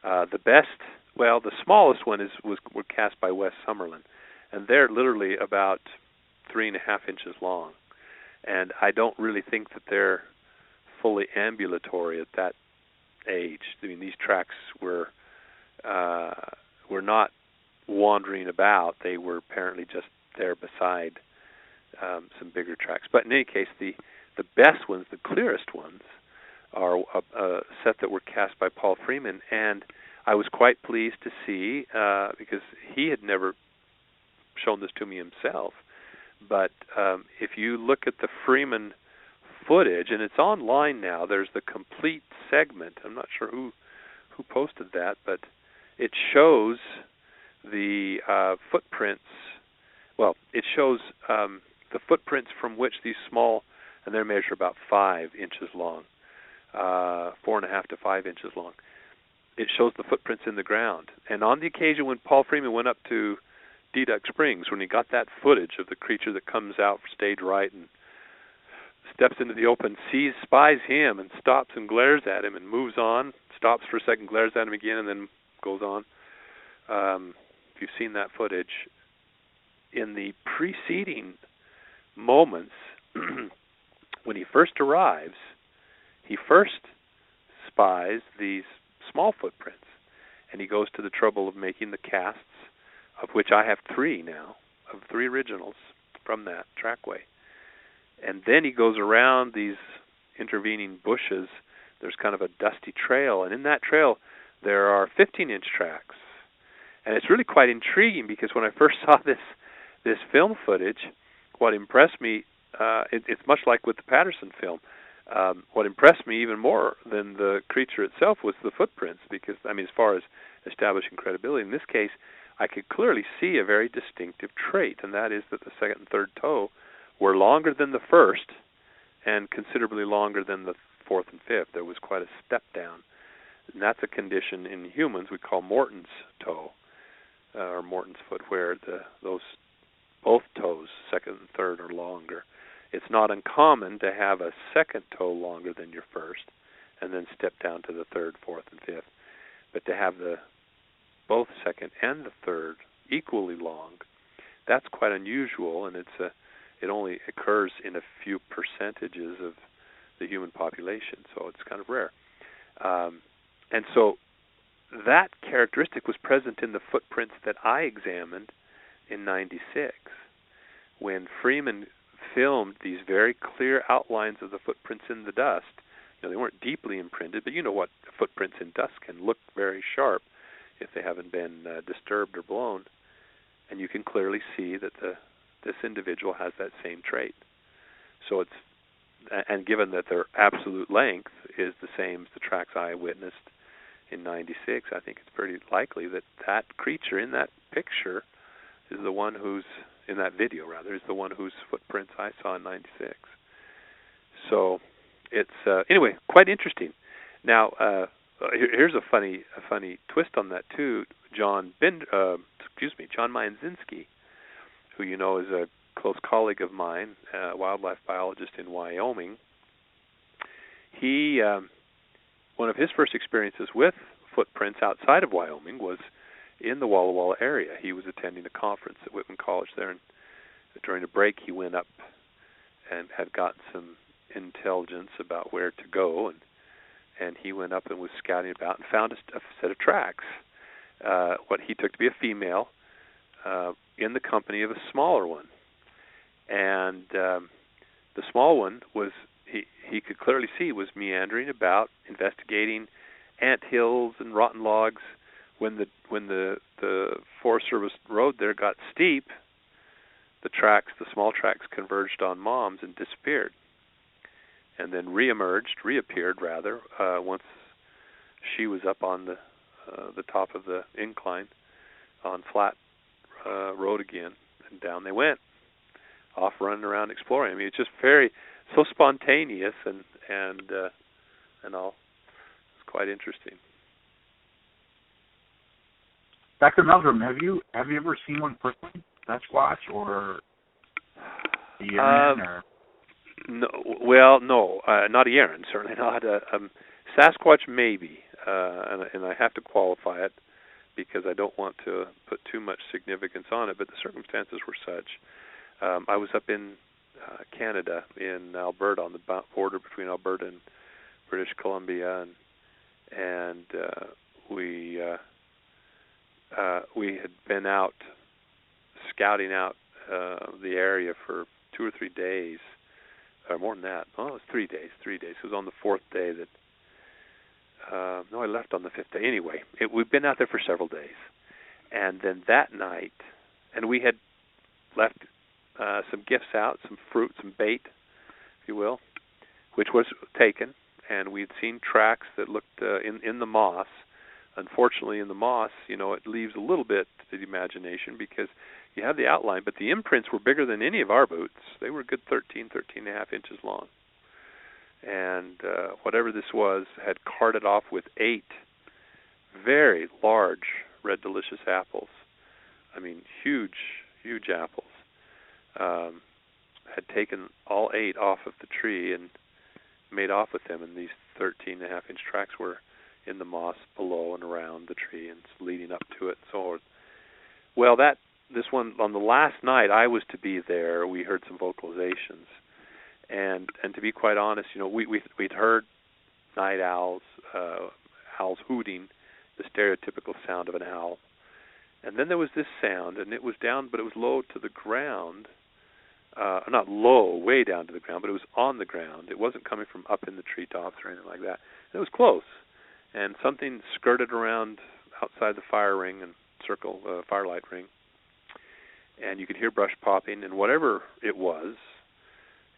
The smallest one were cast by Wes Summerlin, and they're literally about 3.5 inches long, and I don't really think that they're fully ambulatory at that age. These tracks were not wandering about; they were apparently just there beside some bigger tracks. But in any case, the best ones, the clearest ones, are a set that were cast by Paul Freeman, and I was quite pleased to see, because he had never shown this to me himself, but if you look at the Freeman footage, and it's online now, there's the complete segment. I'm not sure who posted that, but it shows the footprints. Well, it shows the footprints from which these small, and they measure about 5 inches long, 4.5 to 5 inches long. It shows the footprints in the ground. And on the occasion when Paul Freeman went up to Deduck Springs, when he got that footage of the creature that comes out stage right and steps into the open, spies him and stops and glares at him and moves on, stops for a second, glares at him again, and then goes on. If you've seen that footage, in the preceding moments, when he first arrives, he first spies these small footprints, and he goes to the trouble of making the casts, of which I have 3 now, of 3 originals from that trackway. And then he goes around these intervening bushes. There's kind of a dusty trail, and in that trail there are 15-inch tracks. And it's really quite intriguing, because when I first saw this film footage, what impressed me, it's much like with the Patterson film, what impressed me even more than the creature itself was the footprints, because, as far as establishing credibility, in this case, I could clearly see a very distinctive trait, and that is that the second and third toe were longer than the first and considerably longer than the fourth, and fifth. There was quite a step down. And that's a condition in humans we call Morton's toe, or Morton's foot, where those both toes, second and third, are longer. It's not uncommon to have a second toe longer than your first, and then step down to the third, fourth, and fifth. But to have both second and the third equally long, that's quite unusual, and it only occurs in a few percentages of the human population, so it's kind of rare. And so that characteristic was present in the footprints that I examined in '96, when Freeman filmed these very clear outlines of the footprints in the dust. You know, they weren't deeply imprinted, but you know what, footprints in dust can look very sharp if they haven't been disturbed or blown, and you can clearly see that this individual has that same trait. So and given that their absolute length is the same as the tracks I witnessed in '96, I think it's pretty likely that that creature in that picture is the one who's, in that video rather, is the one whose footprints I saw in '96. So it's anyway, quite interesting. Now here's a funny twist on that too. John Myanzinski, who you know is a close colleague of mine, a wildlife biologist in Wyoming. He one of his first experiences with footprints outside of Wyoming was in the Walla Walla area. He was attending a conference at Whitman College there, and during a break he went up and had gotten some intelligence about where to go, and he went up and was scouting about and found a set of tracks, what he took to be a female, in the company of a smaller one. And the small one was, he could clearly see, was meandering about, investigating ant hills and rotten logs. When the Forest Service road there got steep, the small tracks converged on Mom's and disappeared, and then reappeared once she was up on the top of the incline on flat road again, and down they went, off running around exploring. I mean, it's just so spontaneous and all. It's quite interesting. Dr. Meldrum, have you ever seen one personally? Sasquatch or the Yeren or? No, well, no, not a Yeren, certainly not. Sasquatch maybe, and I have to qualify it because I don't want to put too much significance on it, but the circumstances were such. I was up in Canada, in Alberta, on the border between Alberta and British Columbia, and we had been out scouting out the area for 2 or 3 days, or more than that. Oh, it was 3 days. It was on the fourth day that. No, I left on the fifth day. Anyway, we've been out there for several days, and then that night, and we had left some gifts out, some fruit, some bait, if you will, which was taken, and we'd seen tracks that looked in the moss. Unfortunately, in the moss, it leaves a little bit to the imagination because you have the outline, but the imprints were bigger than any of our boots. They were a good 13 and a half inches long. And whatever this was had carted off with 8 very large red delicious apples. I mean, huge apples. Had taken all 8 off of the tree and made off with them, and these 13 and a half inch tracks were in the moss below and around the tree and leading up to it and so on. Well, this one, on the last night I was to be there, we heard some vocalizations. And to be quite honest, we'd heard night owls hooting, the stereotypical sound of an owl. And then there was this sound, and it was down, but it was low to the ground. Not low, way down to the ground, but it was on the ground. It wasn't coming from up in the treetops or anything like that. It was close. And something skirted around outside the fire ring and firelight ring. And you could hear brush popping, and whatever it was,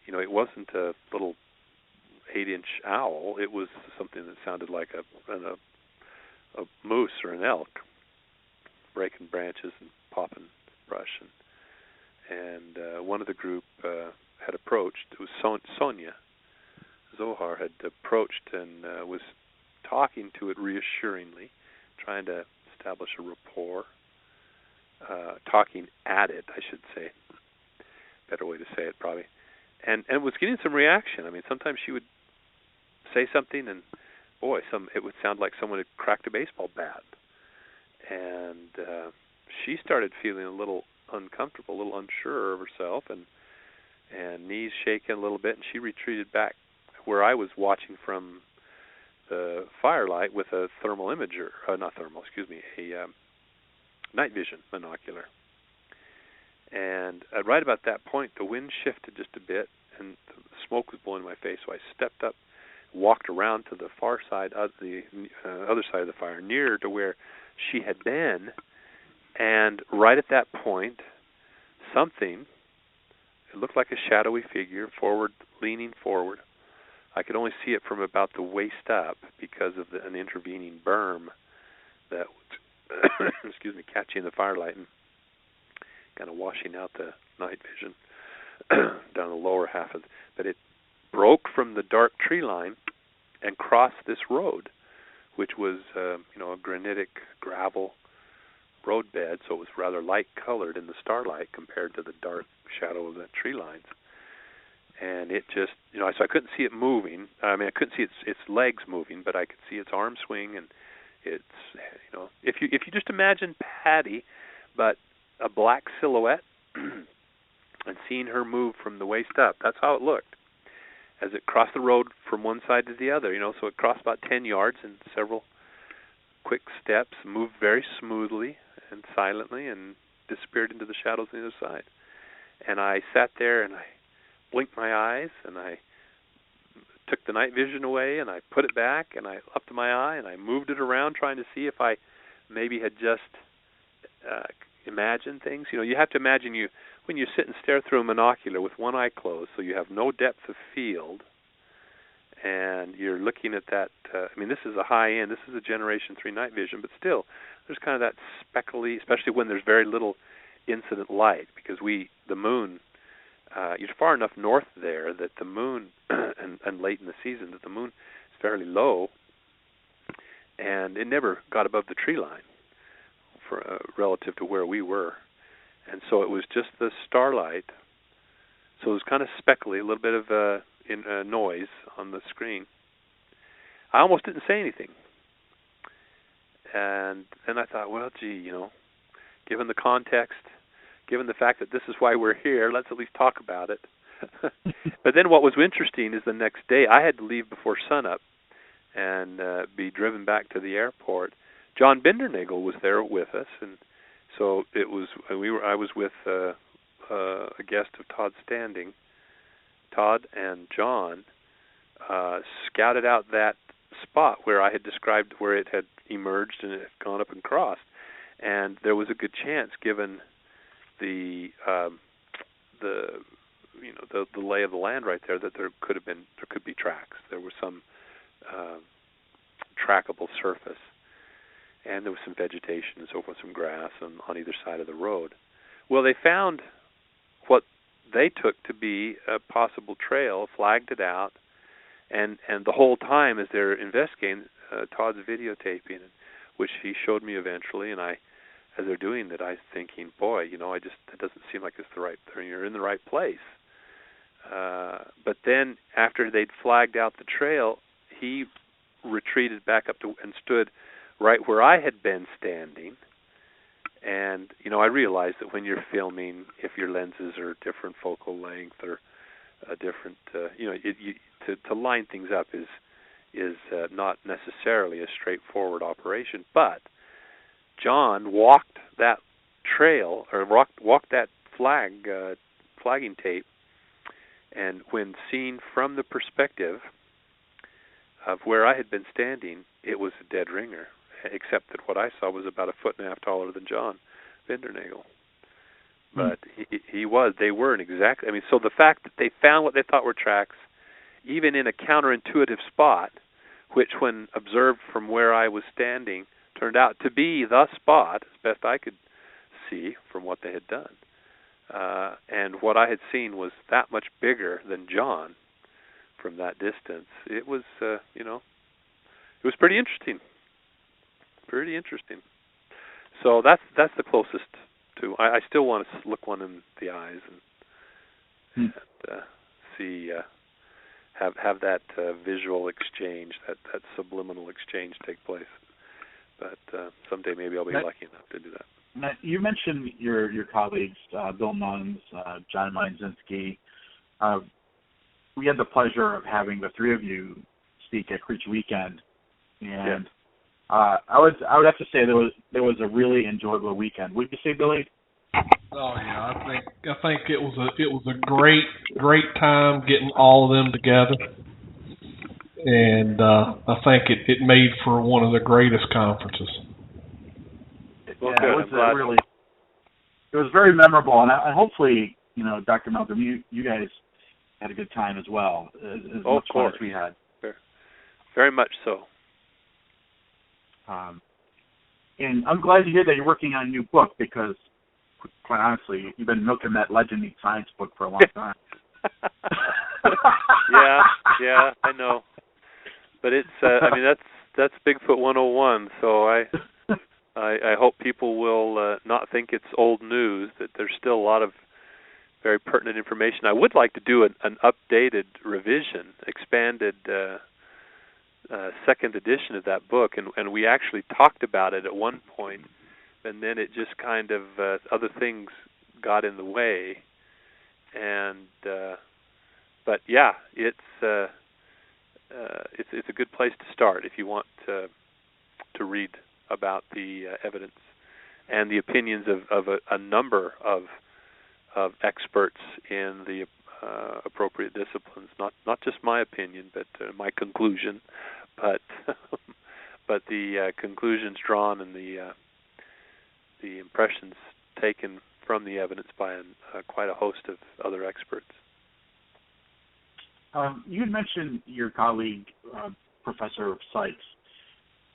it wasn't a little 8-inch owl. It was something that sounded like a moose or an elk, breaking branches and popping brush. And one of the group had approached. It was Sonia. Zohar had approached and was talking to it reassuringly, trying to establish a rapport, talking at it, I should say. Better way to say it, probably. And was getting some reaction. I mean, sometimes she would say something, and boy, it would sound like someone had cracked a baseball bat. And she started feeling a little uncomfortable, a little unsure of herself, and knees shaking a little bit, and she retreated back where I was watching from the firelight with a thermal imager, a night vision monocular. And right about that point, the wind shifted just a bit, and the smoke was blowing in my face, so I stepped up, walked around to the far side of the other side of the fire, nearer to where she had been, and right at that point, something, it looked like a shadowy figure, leaning forward. I could only see it from about the waist up because of an intervening berm that was, catching the firelight and kind of washing out the night vision down the lower half of it. But it broke from the dark tree line and crossed this road, which was a granitic gravel roadbed, so it was rather light colored in the starlight compared to the dark shadow of the tree lines. And it just, so I couldn't see it moving. I mean, I couldn't see its legs moving, but I could see its arm swing, and it's, if you just imagine Patty, but a black silhouette, and seeing her move from the waist up, that's how it looked as it crossed the road from one side to the other. So it crossed about 10 yards in several quick steps, moved very smoothly and silently, and disappeared into the shadows on the other side. And I sat there and I blinked my eyes, and I took the night vision away, and I put it back, and I up to my eye, and I moved it around, trying to see if I maybe had just imagined things. You have to imagine when you sit and stare through a monocular with one eye closed, so you have no depth of field, and you're looking at that. This is a high end. This is a Generation 3 night vision, but still, there's kind of that speckly, especially when there's very little incident light, because the moon. You're far enough north there that the moon, and late in the season, that the moon is fairly low, and it never got above the tree line relative to where we were. And so it was just the starlight. So it was kind of speckly, a little bit of noise on the screen. I almost didn't say anything. And then I thought, well, gee, given the context, given the fact that this is why we're here, let's at least talk about it. But then what was interesting is the next day I had to leave before sunup and be driven back to the airport. John Bindernagel was there with us, and so it was. I was with a guest of Todd Standing. Todd and John scouted out that spot where I had described where it had emerged and it had gone up and crossed, and there was a good chance, given the lay of the land right there, that there could be tracks. There was some trackable surface, and there was some vegetation and so forth, some grass on either side of the road. Well, they found what they took to be a possible trail, flagged it out, and the whole time as they're investigating, Todd's videotaping, which he showed me eventually, and as they're doing that, I was thinking, boy, it doesn't seem like it's the right thing. You're in the right place. But then after they'd flagged out the trail, he retreated back up and stood right where I had been standing. And, I realized that when you're filming, if your lenses are different focal length or a different, to line things up is not necessarily a straightforward operation. But John walked that trail, or walked that flagging tape, and when seen from the perspective of where I had been standing, it was a dead ringer, except that what I saw was about 1.5 feet taller than John Bindernagel. But they were an exact, so the fact that they found what they thought were tracks, even in a counterintuitive spot, which when observed from where I was standing, turned out to be the spot, as best I could see from what they had done. And what I had seen was that much bigger than John from that distance. It was, it was pretty interesting. Pretty interesting. So that's the closest to. I still want to look one in the eyes and see, have that visual exchange, that subliminal exchange take place. But someday maybe I'll be lucky enough to do that. Matt, you mentioned your colleagues, Bill Nuns, John Meinzinski. We had the pleasure of having the three of you speak at Creature Weekend, and I would have to say there was a really enjoyable weekend. Would you say, Billy? Oh yeah, I think it was a great time getting all of them together, and I think it made for one of the greatest conferences. Well, yeah, it was very memorable, and hopefully, Dr. Meldrum, you guys had a good time as well, as much fun as we had. Very much so. And I'm glad to hear that you're working on a new book, because, quite honestly, you've been milking that Legend Meets Science book for a long time. yeah, I know. But it's, that's Bigfoot 101, so I hope people will not think it's old news, that there's still a lot of very pertinent information. I would like to do an updated revision, expanded second edition of that book, and we actually talked about it at one point, and then it just kind of other things got in the way, and but yeah, it's a good place to start if you want to read about the evidence and the opinions of a number of experts in the appropriate disciplines. Not just my opinion, but my conclusion, but but the conclusions drawn and the impressions taken from the evidence by quite a host of other experts. You had mentioned your colleague, Professor Sykes.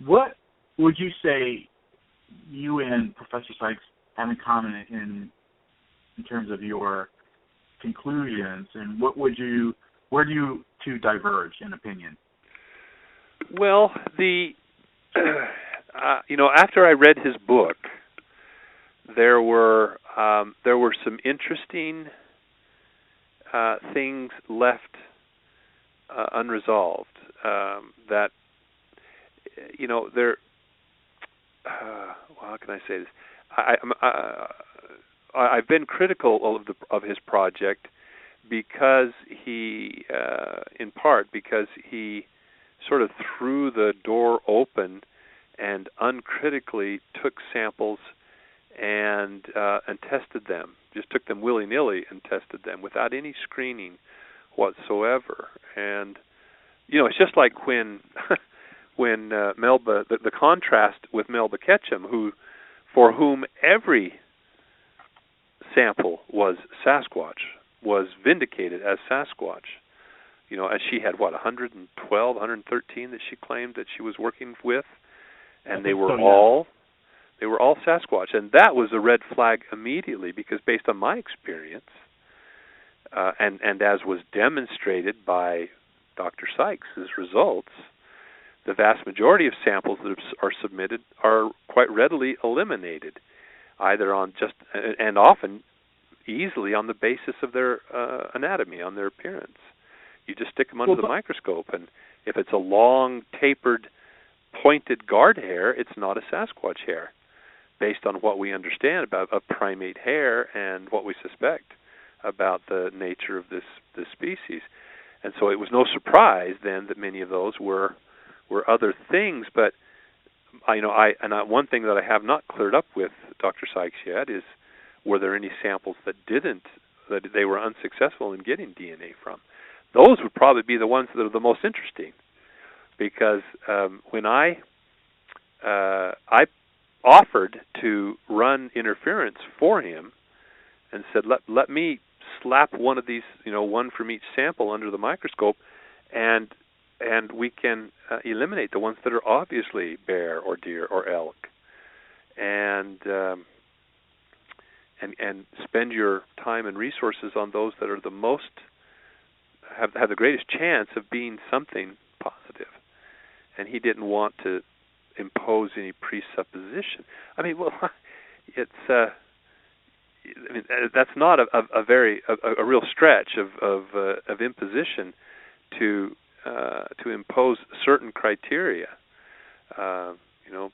What would you say you and Professor Sykes have in common in terms of your conclusions, and where do you two diverge in opinion? Well, after I read his book, there were some interesting things left unresolved. That there. How can I say this? I've been critical of his project because he, in part, because he sort of threw the door open and uncritically took samples and tested them. Just took them willy-nilly and tested them without any screening whatsoever. And it's just like when Melba, the contrast with Melba Ketchum, for whom every sample was Sasquatch, was vindicated as Sasquatch. As she had 112, 113 that she claimed that she was working with, and they were all Sasquatch, and that was a red flag immediately, because based on my experience, and as was demonstrated by Dr. Sykes' results, the vast majority of samples that are submitted are quite readily eliminated, either on and often easily on the basis of their anatomy, on their appearance. You just stick them under the microscope, and if it's a long, tapered, pointed guard hair, it's not a Sasquatch hair, based on what we understand about a primate hair and what we suspect about the nature of this species. And so it was no surprise then that many of those were other things. But one thing that I have not cleared up with Dr. Sykes yet is, were there any samples that they were unsuccessful in getting DNA from? Those would probably be the ones that are the most interesting, because when I offered to run interference for him and said, let me slap one of these, one from each sample under the microscope, and we can eliminate the ones that are obviously bear or deer or elk, and spend your time and resources on those that are the most have the greatest chance of being something positive. And he didn't want to impose any presupposition. I mean, well, it's that's not a real stretch of imposition to impose certain criteria.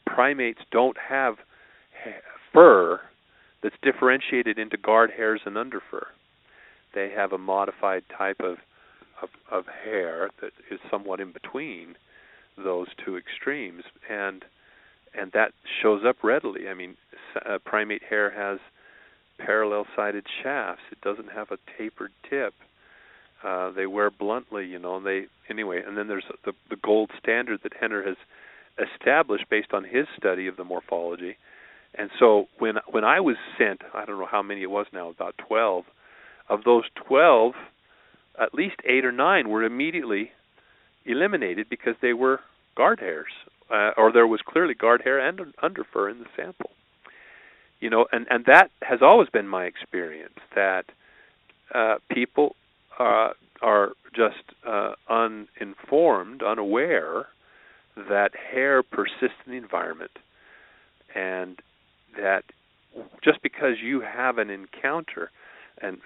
Primates don't have fur that's differentiated into guard hairs and underfur. They have a modified type of hair that is somewhat in between those two extremes, and that shows up readily. I mean, primate hair has parallel-sided shafts. It doesn't have a tapered tip. They wear bluntly, and then there's the gold standard that Henner has established based on his study of the morphology. And so when I was sent, I don't know how many it was now, about 12, of those 12, at least 8 or 9 were immediately eliminated because they were guard hairs, or there was clearly guard hair and underfur in the sample. And that has always been my experience, that people are just uninformed, unaware that hair persists in the environment, and that just because you have an encounter and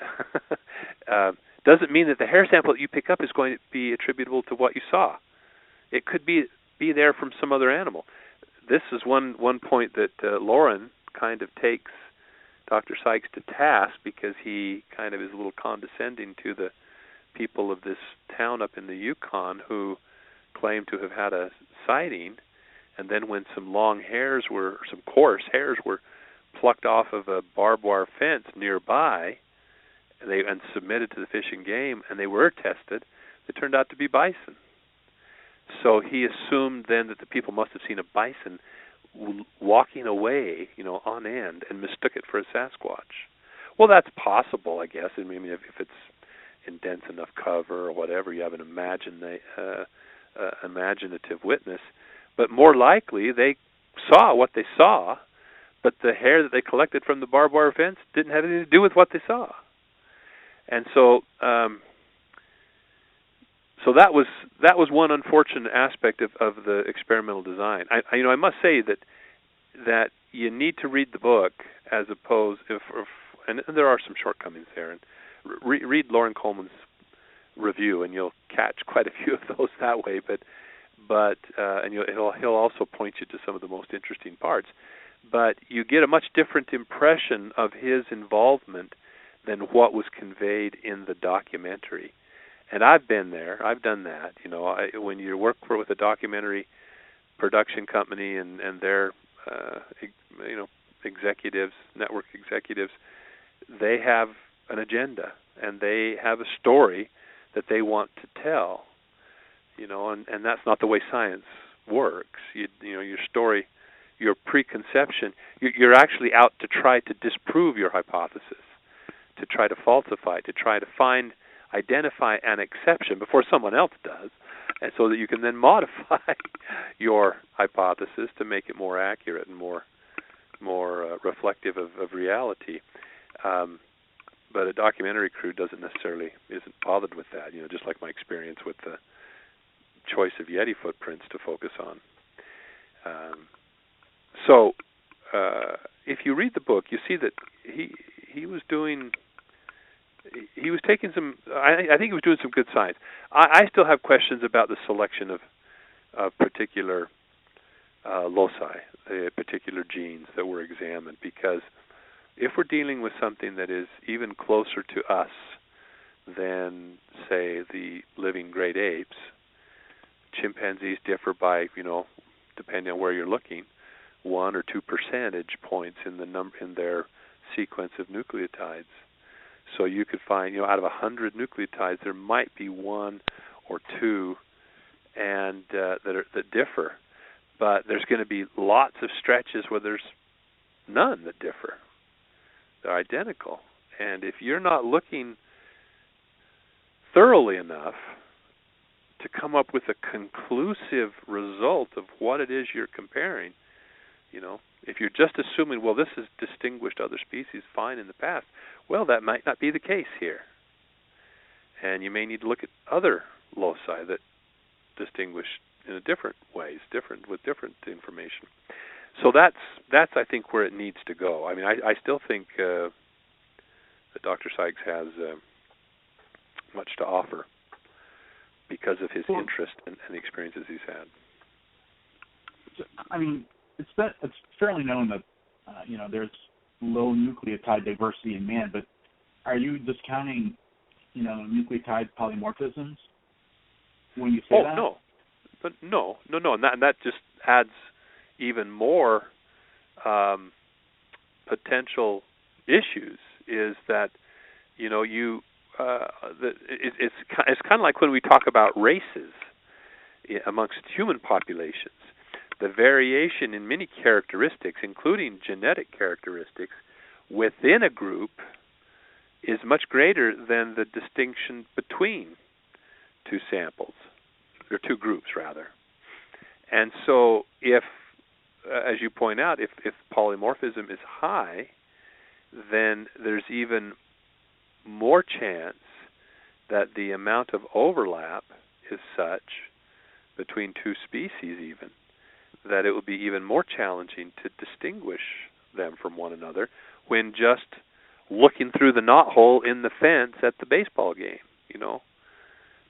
doesn't mean that the hair sample that you pick up is going to be attributable to what you saw. It could be there from some other animal. This is one point that Lauren kind of takes Dr. Sykes to task, because he kind of is a little condescending to the people of this town up in the Yukon who claim to have had a sighting, and then when some coarse hairs were plucked off of a barbed wire fence nearby, and submitted to the Fish and Game, and they were tested, they turned out to be bison. So he assumed then that the people must have seen a bison walking away, on end, and mistook it for a Sasquatch. Well, that's possible, I guess. I mean, if it's in dense enough cover or whatever, you have an imaginative witness. But more likely, they saw what they saw, but the hair that they collected from the barbed wire fence didn't have anything to do with what they saw. And so, so that was one unfortunate aspect of the experimental design. I must say that you need to read the book as opposed, and there are some shortcomings there. And read Lauren Coleman's review, and you'll catch quite a few of those that way. But he'll also point you to some of the most interesting parts. But you get a much different impression of his involvement than what was conveyed in the documentary. And I've been there. I've done that. When you work with a documentary production company and their executives, network executives, they have an agenda and they have a story that they want to tell. And that's not the way science works. Your story, your preconception, you're actually out to try to disprove your hypothesis, to try to falsify, to try to identify an exception before someone else does, and so that you can then modify your hypothesis to make it more accurate and more reflective of reality. But a documentary crew isn't bothered with that. Just like my experience with the choice of Yeti footprints to focus on. So if you read the book, you see that he was taking some. I think he was doing some good science. I still have questions about the selection of particular loci, particular genes that were examined, because if we're dealing with something that is even closer to us than, say, the living great apes, chimpanzees differ by, depending on where you're looking, 1 or 2 percentage points in their sequence of nucleotides. So you could find, out of 100 nucleotides, there might be 1 or 2 and that differ. But there's going to be lots of stretches where there's none that differ. They're identical. And if you're not looking thoroughly enough to come up with a conclusive result of what it is you're comparing, if you're just assuming, well, this has distinguished other species fine in the past, well, that might not be the case here. and you may need to look at other loci that distinguish in a different ways, with different information. So that's I think where it needs to go. I mean, I still think that Dr. Sykes has much to offer because of his interest and the experiences he's had. I mean, it's fairly known that there's low nucleotide diversity in man, but are you discounting nucleotide polymorphisms when you say that? No, but no, and that just adds even more potential issues. Is that it's kind of like when we talk about races amongst human populations. The variation in many characteristics, including genetic characteristics, within a group is much greater than the distinction between two samples, or two groups, rather. And so if, as you point out, if polymorphism is high, then there's even more chance that the amount of overlap is such between two species even, that it would be even more challenging to distinguish them from one another when just looking through the knothole in the fence at the baseball game.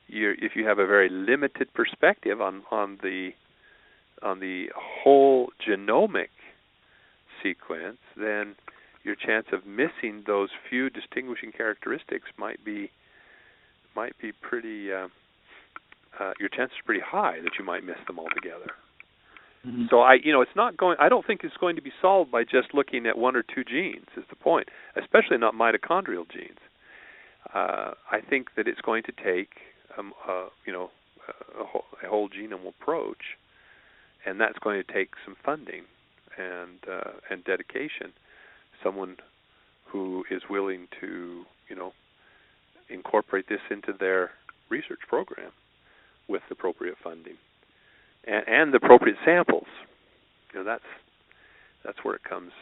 If you have a very limited perspective on the whole genomic sequence, then your chance of missing those few distinguishing characteristics might be pretty. Your chance is pretty high that you might miss them altogether. Mm-hmm. So it's not going. I don't think it's going to be solved by just looking at one or two genes. Is the point? Especially not mitochondrial genes. I think that it's going to take a whole genome approach, and that's going to take some funding and dedication. Someone who is willing to incorporate this into their research program with appropriate funding. And the appropriate samples. That's where it comes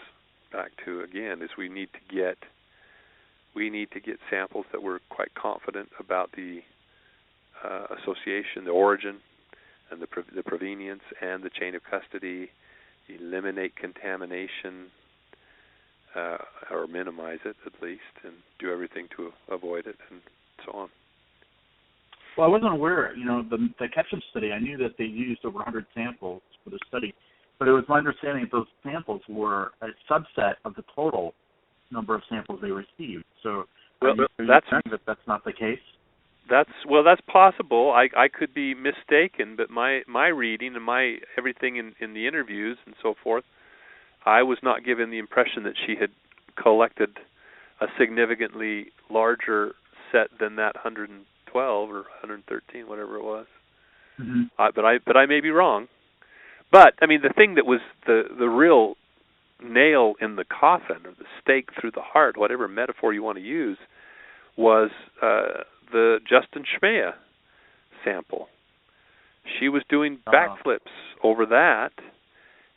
back to again. Is we need to get samples that we're quite confident about the association, the origin, and the provenience, and the chain of custody. Eliminate contamination, or minimize it at least, and do everything to avoid it, and so on. Well, I wasn't aware, the Ketchum study, I knew that they used over 100 samples for the study, but it was my understanding that those samples were a subset of the total number of samples they received. So are you saying that that's not the case? That's possible. I could be mistaken, but my reading and my everything in the interviews and so forth, I was not given the impression that she had collected a significantly larger set than that 112 or 113, whatever it was. Mm-hmm. But I may be wrong. But I mean, the thing that was the real nail in the coffin, or the stake through the heart, whatever metaphor you want to use, was the Justin Schmea sample. She was doing backflips over that,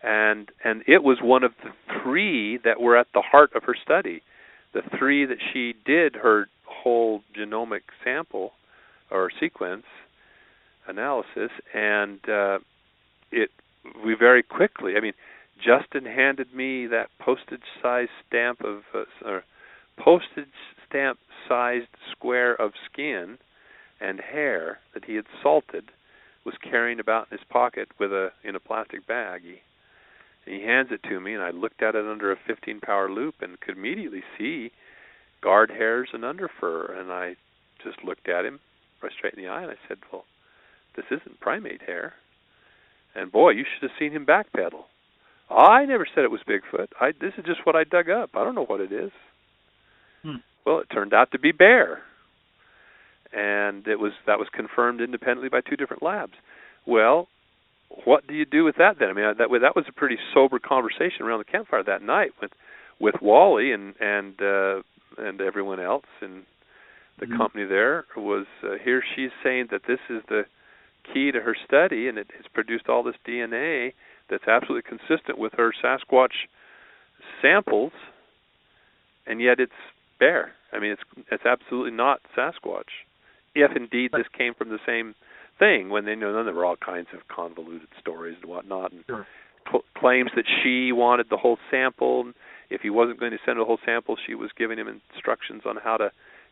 and it was one of the three that were at the heart of her study. The three that she did her whole genomic sample or sequence analysis, and we very quickly, I mean, Justin handed me that postage-sized postage-stamp-sized square of skin and hair that he had salted, was carrying about in his pocket in a plastic bag. He hands it to me, and I looked at it under a 15-power loop and could immediately see guard hairs and underfur. And I just looked at him right straight in the eye, and I said, well, this isn't primate hair. And boy, you should have seen him backpedal. I never said it was Bigfoot. This is just what I dug up. I don't know what it is. Well, it turned out to be bear. And that was confirmed independently by two different labs. Well, what do you do with that then? I mean, that was a pretty sober conversation around the campfire that night with Wally and everyone else, and the company there was here. She's saying that this is the key to her study, and it's produced all this DNA that's absolutely consistent with her Sasquatch samples, and yet it's bear. I mean, it's absolutely not Sasquatch if indeed this came from the same thing. When then there were all kinds of convoluted stories and whatnot, and Sure. claims that she wanted the whole sample. If he wasn't going to send the whole sample, she was giving him instructions on how to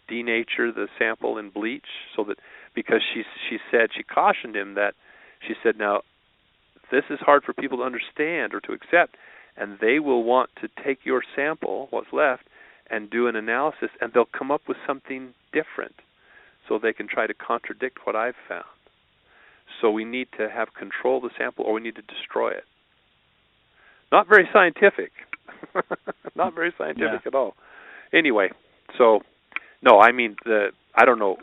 denature the sample in bleach, so that, because she said, she cautioned him that, she said, now this is hard for people to understand or to accept, and they will want to take your sample, what's left, and do an analysis, and they'll come up with something different, so they can try to contradict what I've found. So we need to have control of the sample, or we need to destroy it. Not very scientific. Not very scientific at all. Anyway, so no, I mean, I don't know.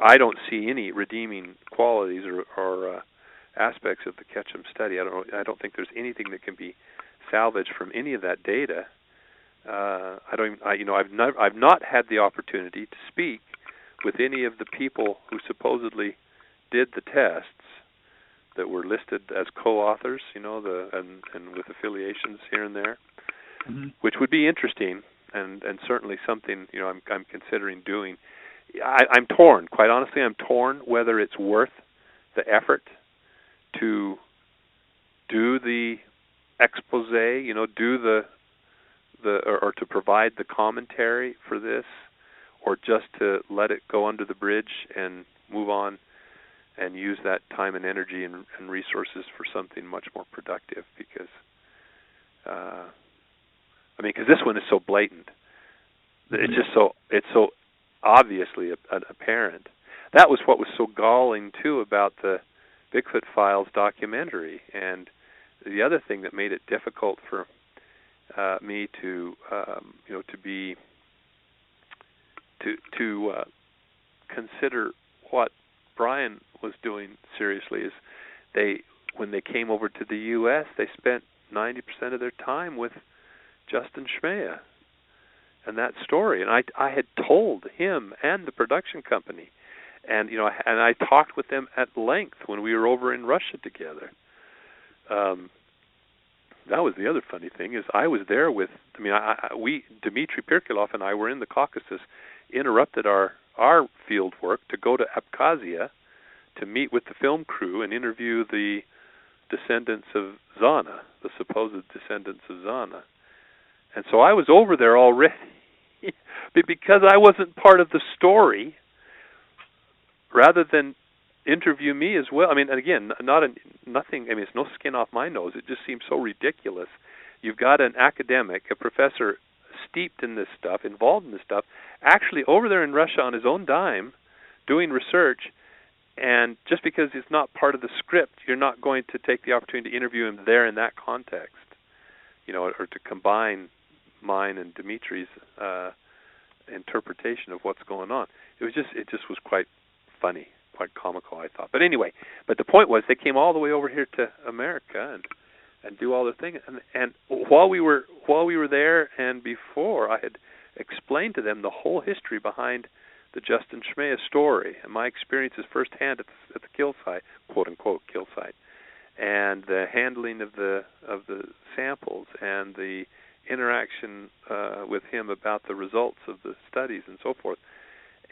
I don't see any redeeming qualities or aspects of the Ketchum study. I don't think there's anything that can be salvaged from any of that data. I've not had the opportunity to speak with any of the people who supposedly did the tests that were listed as co-authors, and with affiliations here and there, which would be interesting and certainly something I'm considering doing. I'm torn, quite honestly. I'm torn whether it's worth the effort to do the expose, do or to provide the commentary for this, or just to let it go under the bridge and move on and use that time and energy and resources for something much more productive. Because, because this one is so blatant. It's just it's so obviously apparent. That was what was so galling too about the Bigfoot Files documentary. And the other thing that made it difficult for me to consider what Brian was doing seriously is when they came over to the U.S., they spent 90% of their time with Justin Schmea and that story. And I had told him and the production company, and I talked with them at length when we were over in Russia together. That was the other funny thing, is I was there with, Dmitry Pirkilov and I were in the Caucasus, interrupted our field work to go to Abkhazia to meet with the film crew and interview the descendants of Zana, the supposed descendants of Zana. And so I was over there already, but because I wasn't part of the story, rather than interview me as well. And again, nothing. It's no skin off my nose. It just seems so ridiculous. You've got an academic, a professor steeped in this stuff, involved in this stuff, actually over there in Russia on his own dime, doing research, and just because it's not part of the script, you're not going to take the opportunity to interview him there in that context, or to combine mine and Dimitri's interpretation of what's going on. It just was quite funny, quite comical, I thought. But anyway, the point was they came all the way over here to America and do all the thing. And while we were there and before, I had explained to them the whole history behind the Justin Schmea story and my experiences firsthand at the kill site, quote unquote kill site, and the handling of the samples and the interaction with him about the results of the studies and so forth,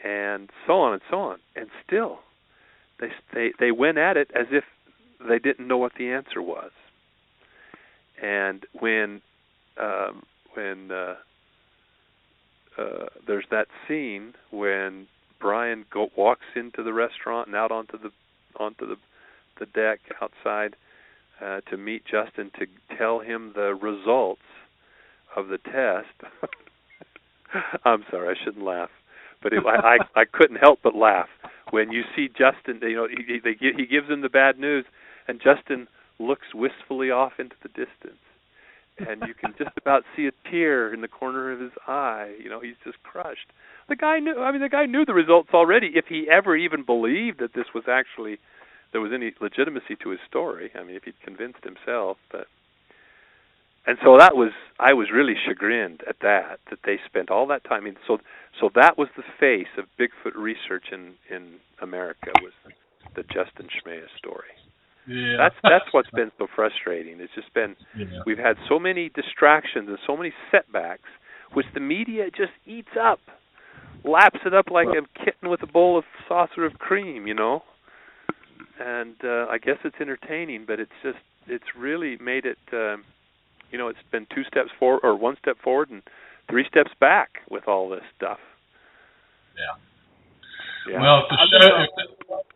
and so on and so on. And still, they went at it as if they didn't know what the answer was. And when there's that scene when Brian walks into the restaurant and out onto the deck outside to meet Justin to tell him the results of the test. I'm sorry, I shouldn't laugh, but I couldn't help but laugh when you see Justin. He gives him the bad news, and Justin looks wistfully off into the distance, and you can just about see a tear in the corner of his eye. He's just crushed. The guy knew. The guy knew the results already. If he ever even believed that this was actually there was any legitimacy to his story. If he'd convinced himself, but. And so I was really chagrined at that they spent all that time. So that was the face of Bigfoot research in America, was the Justin Schmea story. Yeah. That's what's been so frustrating. It's just been we've had so many distractions and so many setbacks, which the media just eats up. laps it up like a kitten with a bowl of saucer of cream, And I guess it's entertaining, but it's really made it, it's been 2 steps forward or 1 step forward and 3 steps back with all this stuff. Yeah. Well,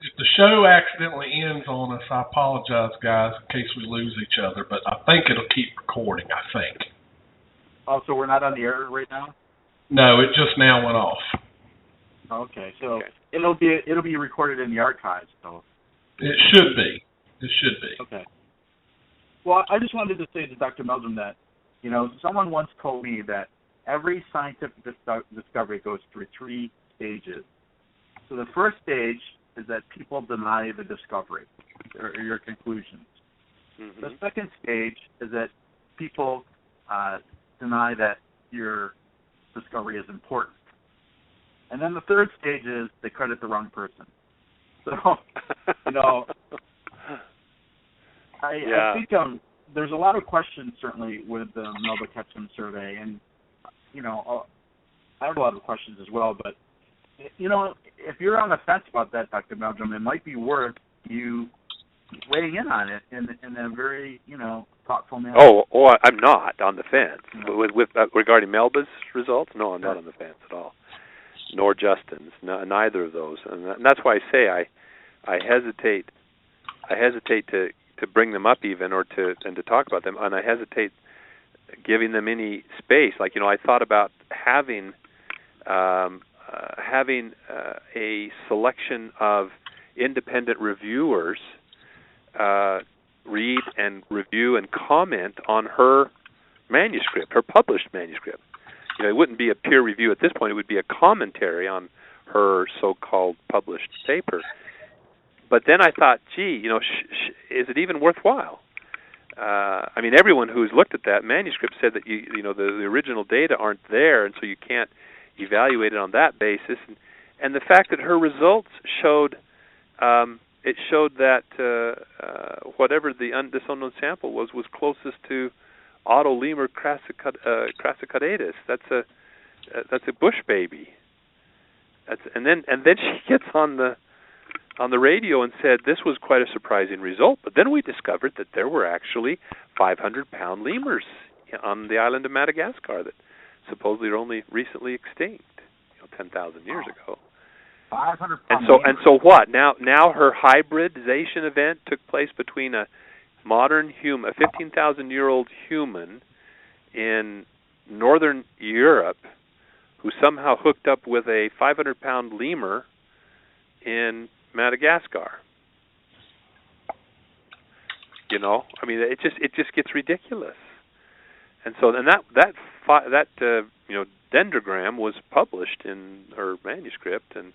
if the show accidentally ends on us, I apologize, guys, in case we lose each other. But I think it'll keep recording. I think. Oh, so we're not on the air right now? No, it just now went off. Okay, so it'll be recorded in the archives, so. It should be. Okay. Well, I just wanted to say to Dr. Meldrum that, someone once told me that every scientific discovery goes through 3 stages. So the first stage is that people deny the discovery or your conclusions. Mm-hmm. The second stage is that people deny that your discovery is important. And then the third stage is they credit the wrong person. So, I think there's a lot of questions, certainly, with the Melba Ketchum survey. And, I have a lot of questions as well. But, if you're on the fence about that, Dr. Meldrum, it might be worth you weighing in on it in a very, thoughtful manner. Oh, I'm not on the fence. With regarding Melba's results? No, I'm not on the fence at all. Nor Justin's, neither of those. And that's why I say I hesitate to bring them up even and to talk about them, and I hesitate giving them any space. Like, I thought about having a selection of independent reviewers read and review and comment on her manuscript, her published manuscript. It wouldn't be a peer review at this point. It would be a commentary on her so-called published paper. But then I thought, gee, is it even worthwhile? Everyone who's looked at that manuscript said that the original data aren't there, and so you can't evaluate it on that basis. And the fact that her results showed, that whatever this unknown sample was closest to Autolemur crassicaudatus. That's a bush baby. And then she gets on the radio and said this was quite a surprising result. But then we discovered that there were actually 500-pound lemurs on the island of Madagascar that supposedly are only recently extinct, 10,000 years ago. 500-pound. And so what? Now her hybridization event took place between a modern human, a 15,000-year-old human in northern Europe who somehow hooked up with a 500-pound lemur in Madagascar. It just gets ridiculous. And so that dendrogram was published in her manuscript, and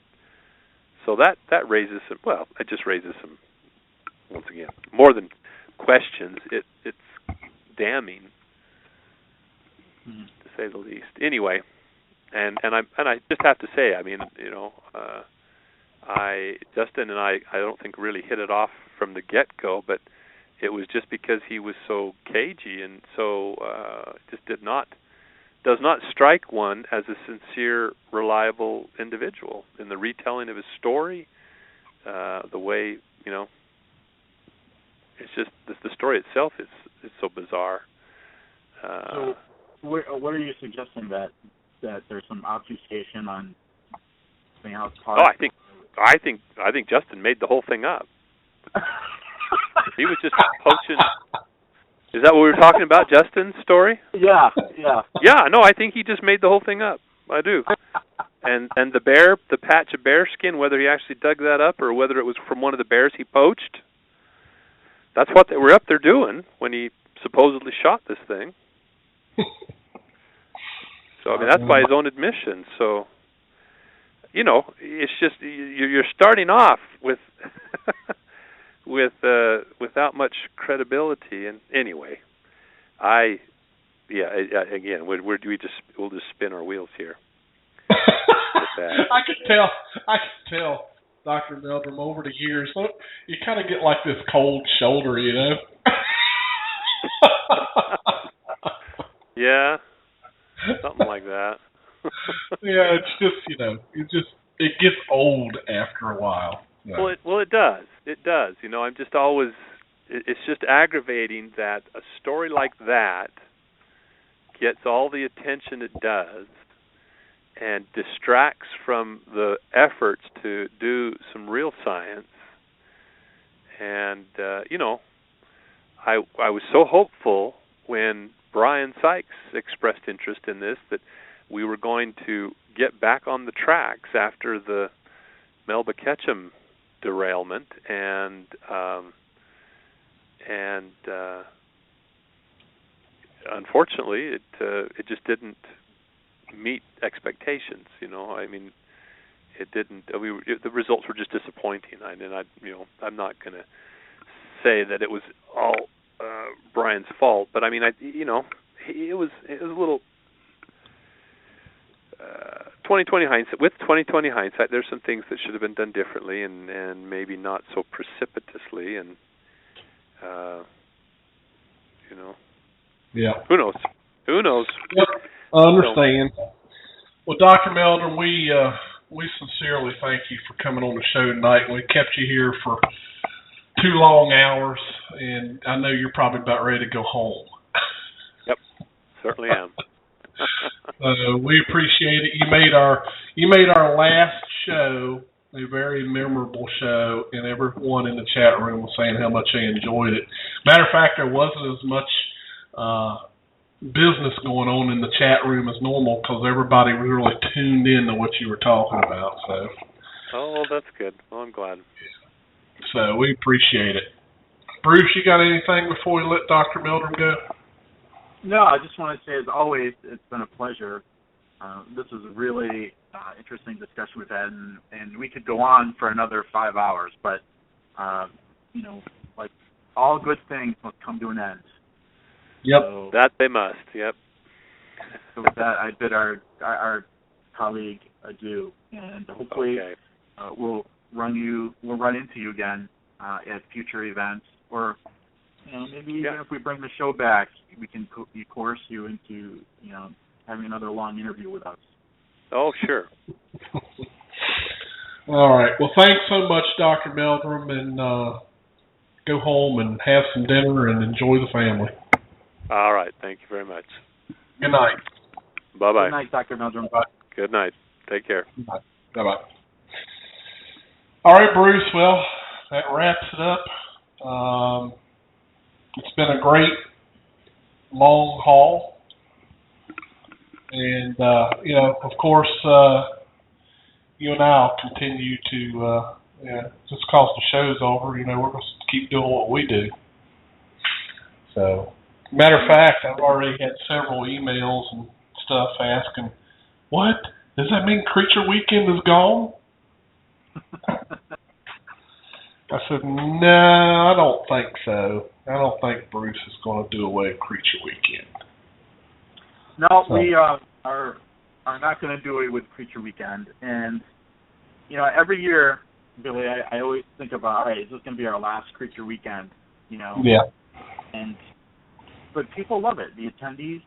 so that raises some. Well, it just raises some. Once again, more than questions, it's damning, to say the least. Anyway, and I just have to say, Justin and I don't think really hit it off from the get-go, but it was just because he was so cagey and so just does not strike one as a sincere, reliable individual in the retelling of his story, the way it's just the story itself is so bizarre. So, what are you suggesting, that there's some obfuscation on something else? I think Justin made the whole thing up. He was just poaching. Is that what we were talking about, Justin's story? Yeah. Yeah, no, I think he just made the whole thing up. I do. And the patch of bear skin, whether he actually dug that up or whether it was from one of the bears he poached, that's what they were up there doing when he supposedly shot this thing. So, that's by his own admission. So, it's just, you're starting off with without much credibility. And anyway, again, we'll just spin our wheels here. I could tell, Dr. Meldrum, over the years, look, you kind of get like this cold shoulder, Yeah, something like that. Yeah, it's just, it gets old after a while. Yeah. Well, it does. It does. I'm just always. It's just aggravating that a story like that gets all the attention it does, and distracts from the efforts to do some real science. And I was so hopeful when Brian Sykes expressed interest in this that we were going to get back on the tracks after the Melba Ketchum derailment, and unfortunately, it just didn't meet expectations. I mean, it didn't. The results were just disappointing. I'm not going to say that it was all Brian's fault, but I mean, it was a little 20/20 hindsight. With 20/20 hindsight, there's some things that should have been done differently, and maybe not so precipitously, and Yeah. Who knows? Yep. I understand. Well, Dr. Meldrum, we sincerely thank you for coming on the show tonight. We kept you here for 2 long hours, and I know you're probably about ready to go home. Yep, certainly am. We appreciate it. You made our last show a very memorable show, and everyone in the chat room was saying how much they enjoyed it. Matter of fact, there wasn't as much business going on in the chat room as normal because everybody was really tuned in to what you were talking about. So. Oh, well, that's good. Well, I'm glad. So we appreciate it. Bruce, you got anything before we let Dr. Meldrum go? No, I just want to say, as always, it's been a pleasure. This is a really interesting discussion we've had, and we could go on for another 5 hours, but, like all good things must come to an end. Yep. So, that they must, yep. So with that, I bid our colleague adieu, and hopefully we'll run into you again at future events, or maybe even if we bring the show back, we can coerce you into having another long interview with us. Oh, sure. All right. Well, thanks so much, Dr. Meldrum, and go home and have some dinner and enjoy the family. All right. Thank you very much. Good night. Bye-bye. Good night, Dr. Meldrum. Bye. Good night. Take care. Bye. Bye-bye. All right, Bruce. Well, that wraps it up. It's been a great long haul. And, of course, you and I will continue to, just because the show's over, we're going to keep doing what we do. So, matter of fact, I've already had several emails and stuff asking, what? Does that mean Creature Weekend is gone? I said, no, I don't think so. I don't think Bruce is going to do away with Creature Weekend. No, we are not going to do it with Creature Weekend. And, every year, Billy, I always think about, all right, is this going to be our last Creature Weekend? Yeah. But people love it. The attendees,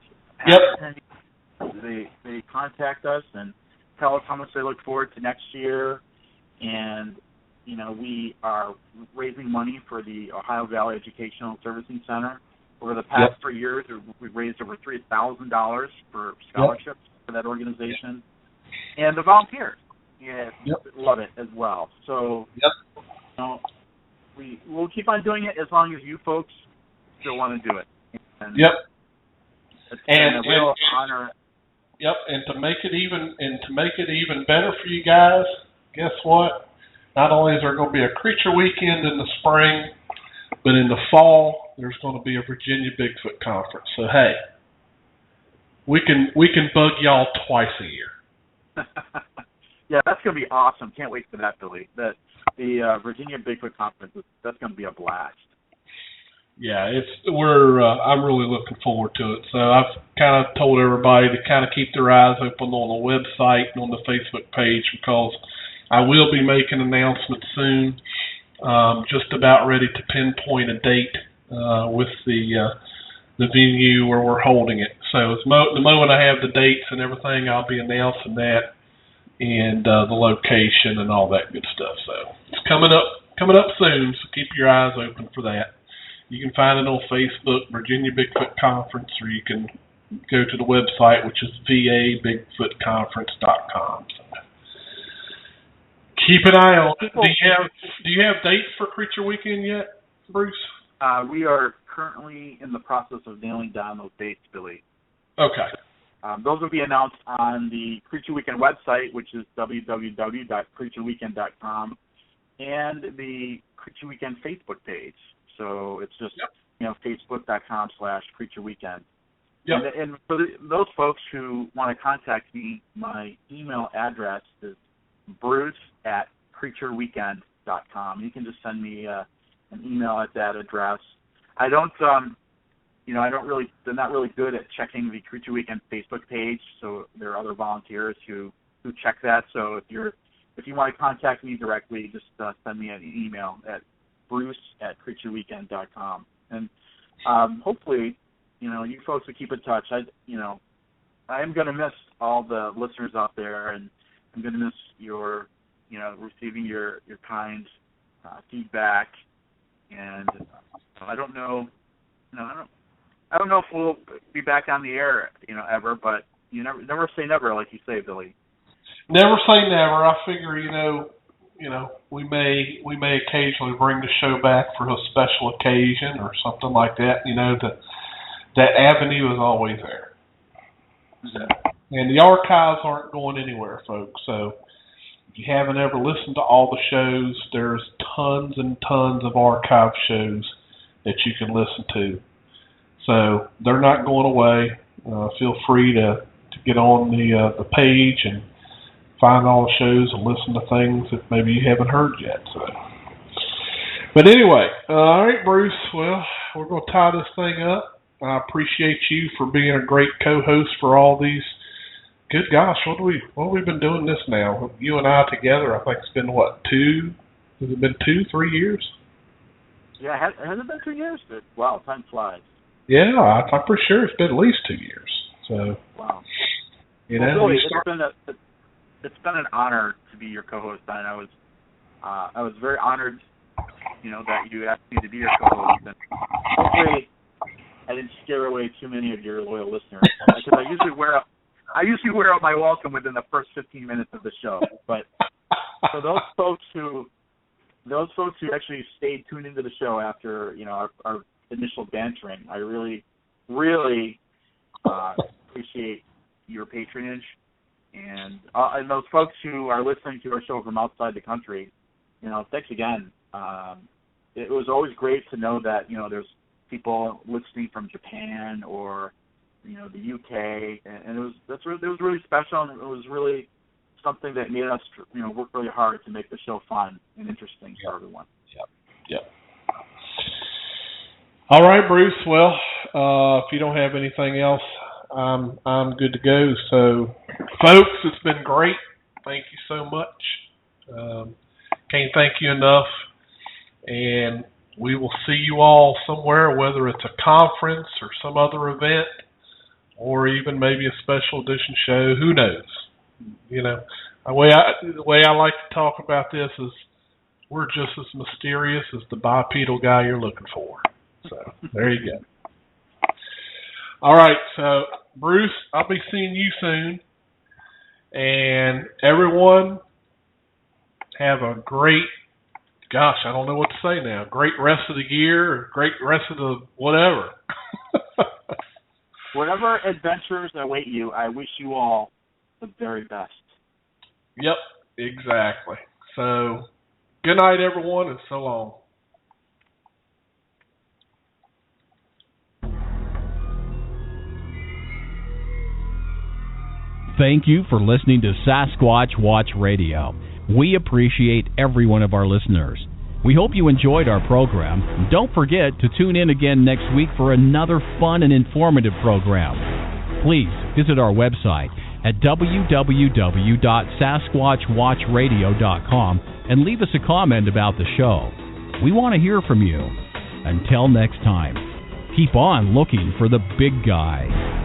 they contact us and tell us how much they look forward to next year. And, we are raising money for the Ohio Valley Educational Servicing Center. Over the past 3 years, we've raised over $3,000 for scholarships for that organization. And the volunteers love it as well. So we'll keep on doing it as long as you folks still want to do it. And it's been a real honor. Yep, and to make it even better for you guys, guess what? Not only is there going to be a Creature Weekend in the spring, but in the fall there's going to be a Virginia Bigfoot Conference. So hey, we can bug y'all twice a year. Yeah, that's going to be awesome. Can't wait for that, Billy. The Virginia Bigfoot Conference, that's going to be a blast. Yeah, I'm really looking forward to it. So I've kind of told everybody to kind of keep their eyes open on the website and on the Facebook page, because I will be making announcements soon. Just about ready to pinpoint a date with the the venue where we're holding it. So the moment I have the dates and everything, I'll be announcing that and the location and all that good stuff. So it's coming up soon, so keep your eyes open for that. You can find it on Facebook, Virginia Bigfoot Conference, or you can go to the website, which is vabigfootconference.com. So keep an eye on it. Do you have dates for Creature Weekend yet, Bruce? We are currently in the process of nailing down those dates, Billy. Okay. Those will be announced on the Creature Weekend website, which is www.creatureweekend.com, and the Creature Weekend Facebook page. So it's just facebook.com/creatureweekend. Yep. And for those folks who want to contact me, my email address is bruce@creatureweekend.com. You can just send me an email at that address. I don't, they're not really good at checking the Creature Weekend Facebook page. So there are other volunteers who check that. So if you want to contact me directly, just send me an email at bruce@creatureweekend.com. And hopefully, you folks will keep in touch. I am going to miss all the listeners out there, and I'm going to miss your, receiving your kind feedback. And I don't know, I don't know if we'll be back on the air, ever. But you never say never, like you say, Billy. Never say never. I figure, we may occasionally bring the show back for a special occasion or something like that. That avenue is always there. So, and the archives aren't going anywhere, folks. So if you haven't ever listened to all the shows, there's tons and tons of archive shows that you can listen to. So they're not going away. Feel free to get on the page and find all the shows and listen to things that maybe you haven't heard yet. So, but anyway, all right, Bruce. Well, we're going to tie this thing up. I appreciate you for being a great co-host for all these. Good gosh, what have we been doing this now? You and I together, I think it's been what, 2? Has it been 2-3 years? Yeah, has it been 2 years? Wow, time flies. Yeah, I'm pretty sure it's been at least 2 years. So, wow. Really, it's been an honor to be your co-host, and I was very honored, that you asked me to be your co-host. And hopefully, I didn't scare away too many of your loyal listeners, because I usually wear out my welcome within the first 15 minutes of the show. But for those folks who actually stayed tuned into the show after our initial bantering, I really, really appreciate your patronage, and those folks who are listening to our show from outside the country, thanks again. It was always great to know that there's people listening from Japan or the UK, and it was really special, and it was really something that made us work really hard to make the show fun and interesting for everyone. Yep. All right, Bruce. Well, if you don't have anything else, I'm good to go. So, folks, it's been great. Thank you so much. Can't thank you enough. And we will see you all somewhere, whether it's a conference or some other event, or even maybe a special edition show. Who knows? The way I like to talk about this is we're just as mysterious as the bipedal guy you're looking for. So there you go. All right, so Bruce, I'll be seeing you soon. And everyone, have a great, I don't know what to say now, great rest of the year, or great rest of the whatever. Whatever adventures await you, I wish you all the very best. Yep, exactly. So, good night, everyone, and so long. Thank you for listening to Sasquatch Watch Radio. We appreciate every one of our listeners. We hope you enjoyed our program. Don't forget to tune in again next week for another fun and informative program. Please visit our website at www.sasquatchwatchradio.com and leave us a comment about the show. We want to hear from you. Until next time. Keep on looking for the big guy.